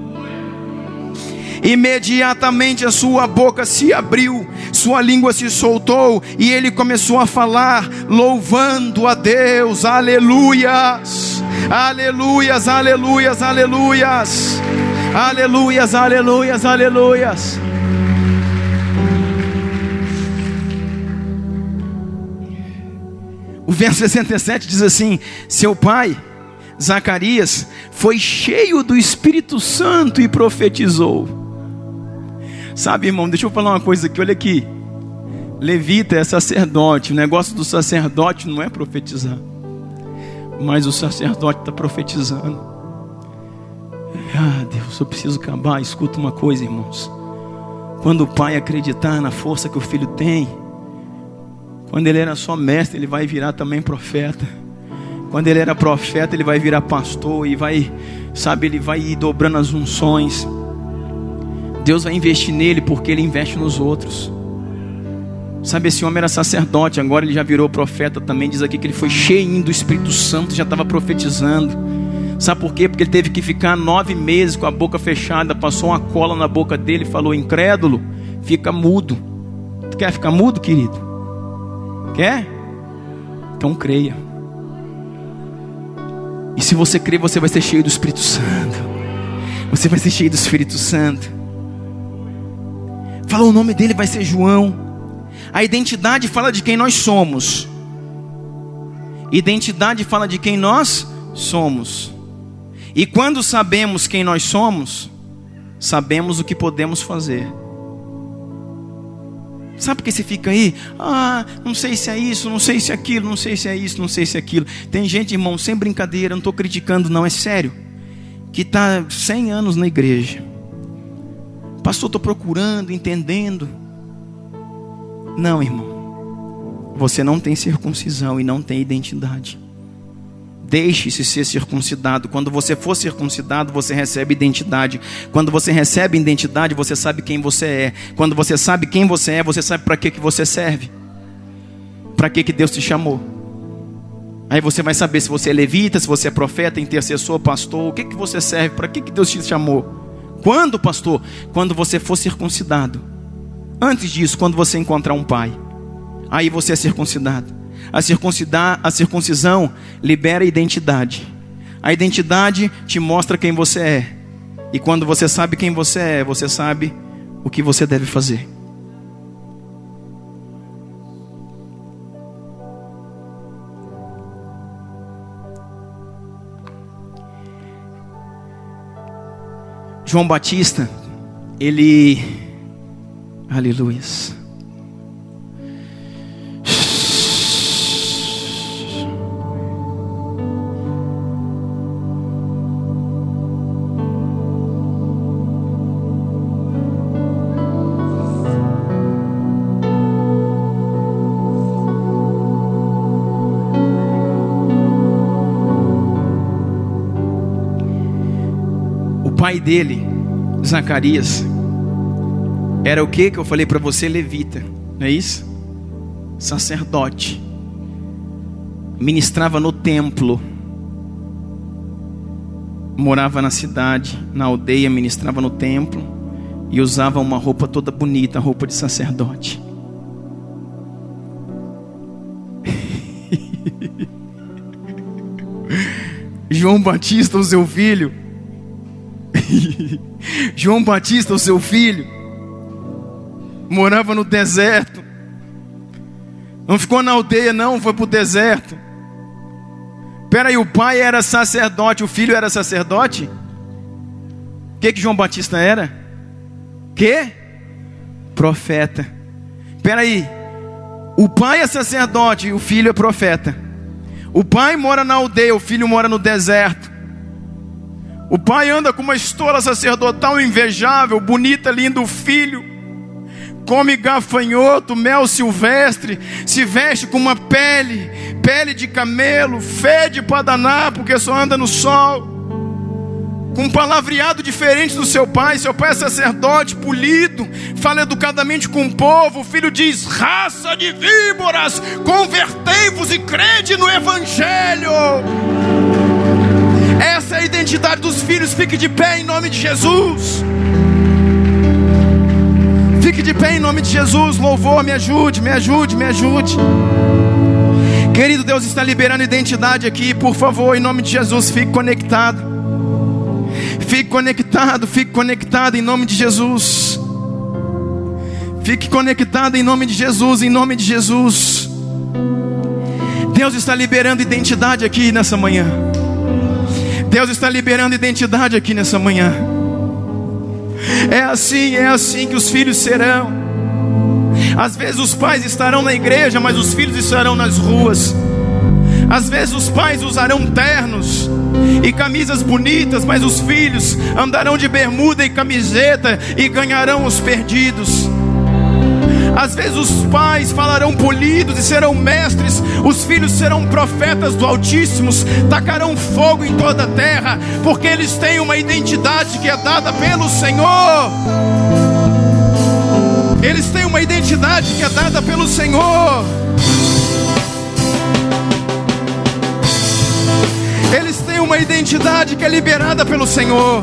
S1: Imediatamente a sua boca se abriu, sua língua se soltou, e ele começou a falar, louvando a Deus. Aleluias, aleluias, aleluias, aleluias, aleluias, aleluias, aleluias. O verso 67 diz assim: seu pai Zacarias foi cheio do Espírito Santo e profetizou. Sabe, irmão, deixa eu falar uma coisa aqui, olha aqui. Levita é sacerdote. O negócio do sacerdote não é profetizar, mas o sacerdote está profetizando. Ah, Deus, eu preciso acabar. Escuta uma coisa, irmãos. Quando o pai acreditar na força que o filho tem, quando ele era só mestre, ele vai virar também profeta. Quando ele era profeta, ele vai virar pastor e vai, sabe, ele vai ir dobrando as unções. Deus vai investir nele porque ele investe nos outros. Sabe, esse homem era sacerdote, agora ele já virou profeta também. Diz aqui que ele foi cheinho do Espírito Santo, já estava profetizando. Sabe por quê? Porque ele teve que ficar 9 meses com a boca fechada. Passou uma cola na boca dele e falou: incrédulo, fica mudo. Tu quer ficar mudo, querido? Quer? Então creia. E se você crer, você vai ser cheio do Espírito Santo. Você vai ser cheio do Espírito Santo. Fala, o nome dele vai ser João. A identidade fala de quem nós somos. Identidade fala de quem nós somos. E quando sabemos quem nós somos, sabemos o que podemos fazer. Sabe por que você fica aí? Não sei se é isso, não sei se é aquilo, não sei se é isso, não sei se é aquilo. Tem gente, irmão, sem brincadeira, não estou criticando não, é sério, que está 100 anos na igreja. Pastor, estou procurando, entendendo. Não, irmão, você não tem circuncisão e não tem identidade. Deixe-se ser circuncidado. Quando você for circuncidado, você recebe identidade. Quando você recebe identidade, você sabe quem você é. Quando você sabe quem você é, você sabe para que você serve. Para que Deus te chamou. Aí você vai saber se você é levita, se você é profeta, intercessor, pastor. O que você serve, para que Deus te chamou. Quando, pastor? Quando você for circuncidado. Antes disso, quando você encontrar um pai, aí você é circuncidado. A circuncisão libera a identidade. A identidade te mostra quem você é. E quando você sabe quem você é, você sabe o que você deve fazer. João Batista, ele... Aleluias. pai dele, Zacarias, era o que eu falei para você? Levita, não é isso? Sacerdote. Ministrava no templo. Morava na cidade, na aldeia, ministrava no templo. E usava uma roupa toda bonita, roupa de sacerdote. João Batista, o seu filho. João Batista, o seu filho, morava no deserto. Não ficou na aldeia não, foi para o deserto. Peraí, o pai era sacerdote, o filho era sacerdote? O que João Batista era? Que? Profeta. Peraí, o pai é sacerdote e o filho é profeta. O pai mora na aldeia, o filho mora no deserto. O pai anda com uma estola sacerdotal invejável, bonita, linda. O filho come gafanhoto, mel silvestre, se veste com uma pele de camelo, fede para danar, porque só anda no sol, com um palavreado diferente do seu pai. Seu pai é sacerdote, polido, fala educadamente com o povo. O filho diz: raça de víboras, convertei-vos e crede no evangelho. Essa é a identidade dos filhos. Fique de pé em nome de Jesus. Fique de pé em nome de Jesus. Louvor, me ajude, me ajude, me ajude. Querido, Deus está liberando identidade aqui. Por favor, em nome de Jesus, fique conectado. Fique conectado em nome de Jesus. Fique conectado em nome de Jesus, em nome de Jesus. Deus está liberando identidade aqui nessa manhã. Deus está liberando identidade aqui nessa manhã. É assim que os filhos serão. Às vezes os pais estarão na igreja, mas os filhos estarão nas ruas. Às vezes os pais usarão ternos e camisas bonitas, mas os filhos andarão de bermuda e camiseta e ganharão os perdidos. Às vezes os pais falarão polidos e serão mestres, os filhos serão profetas do Altíssimo, tacarão fogo em toda a terra, porque eles têm uma identidade que é dada pelo Senhor. Eles têm uma identidade que é dada pelo Senhor. Eles têm uma identidade que é liberada pelo Senhor.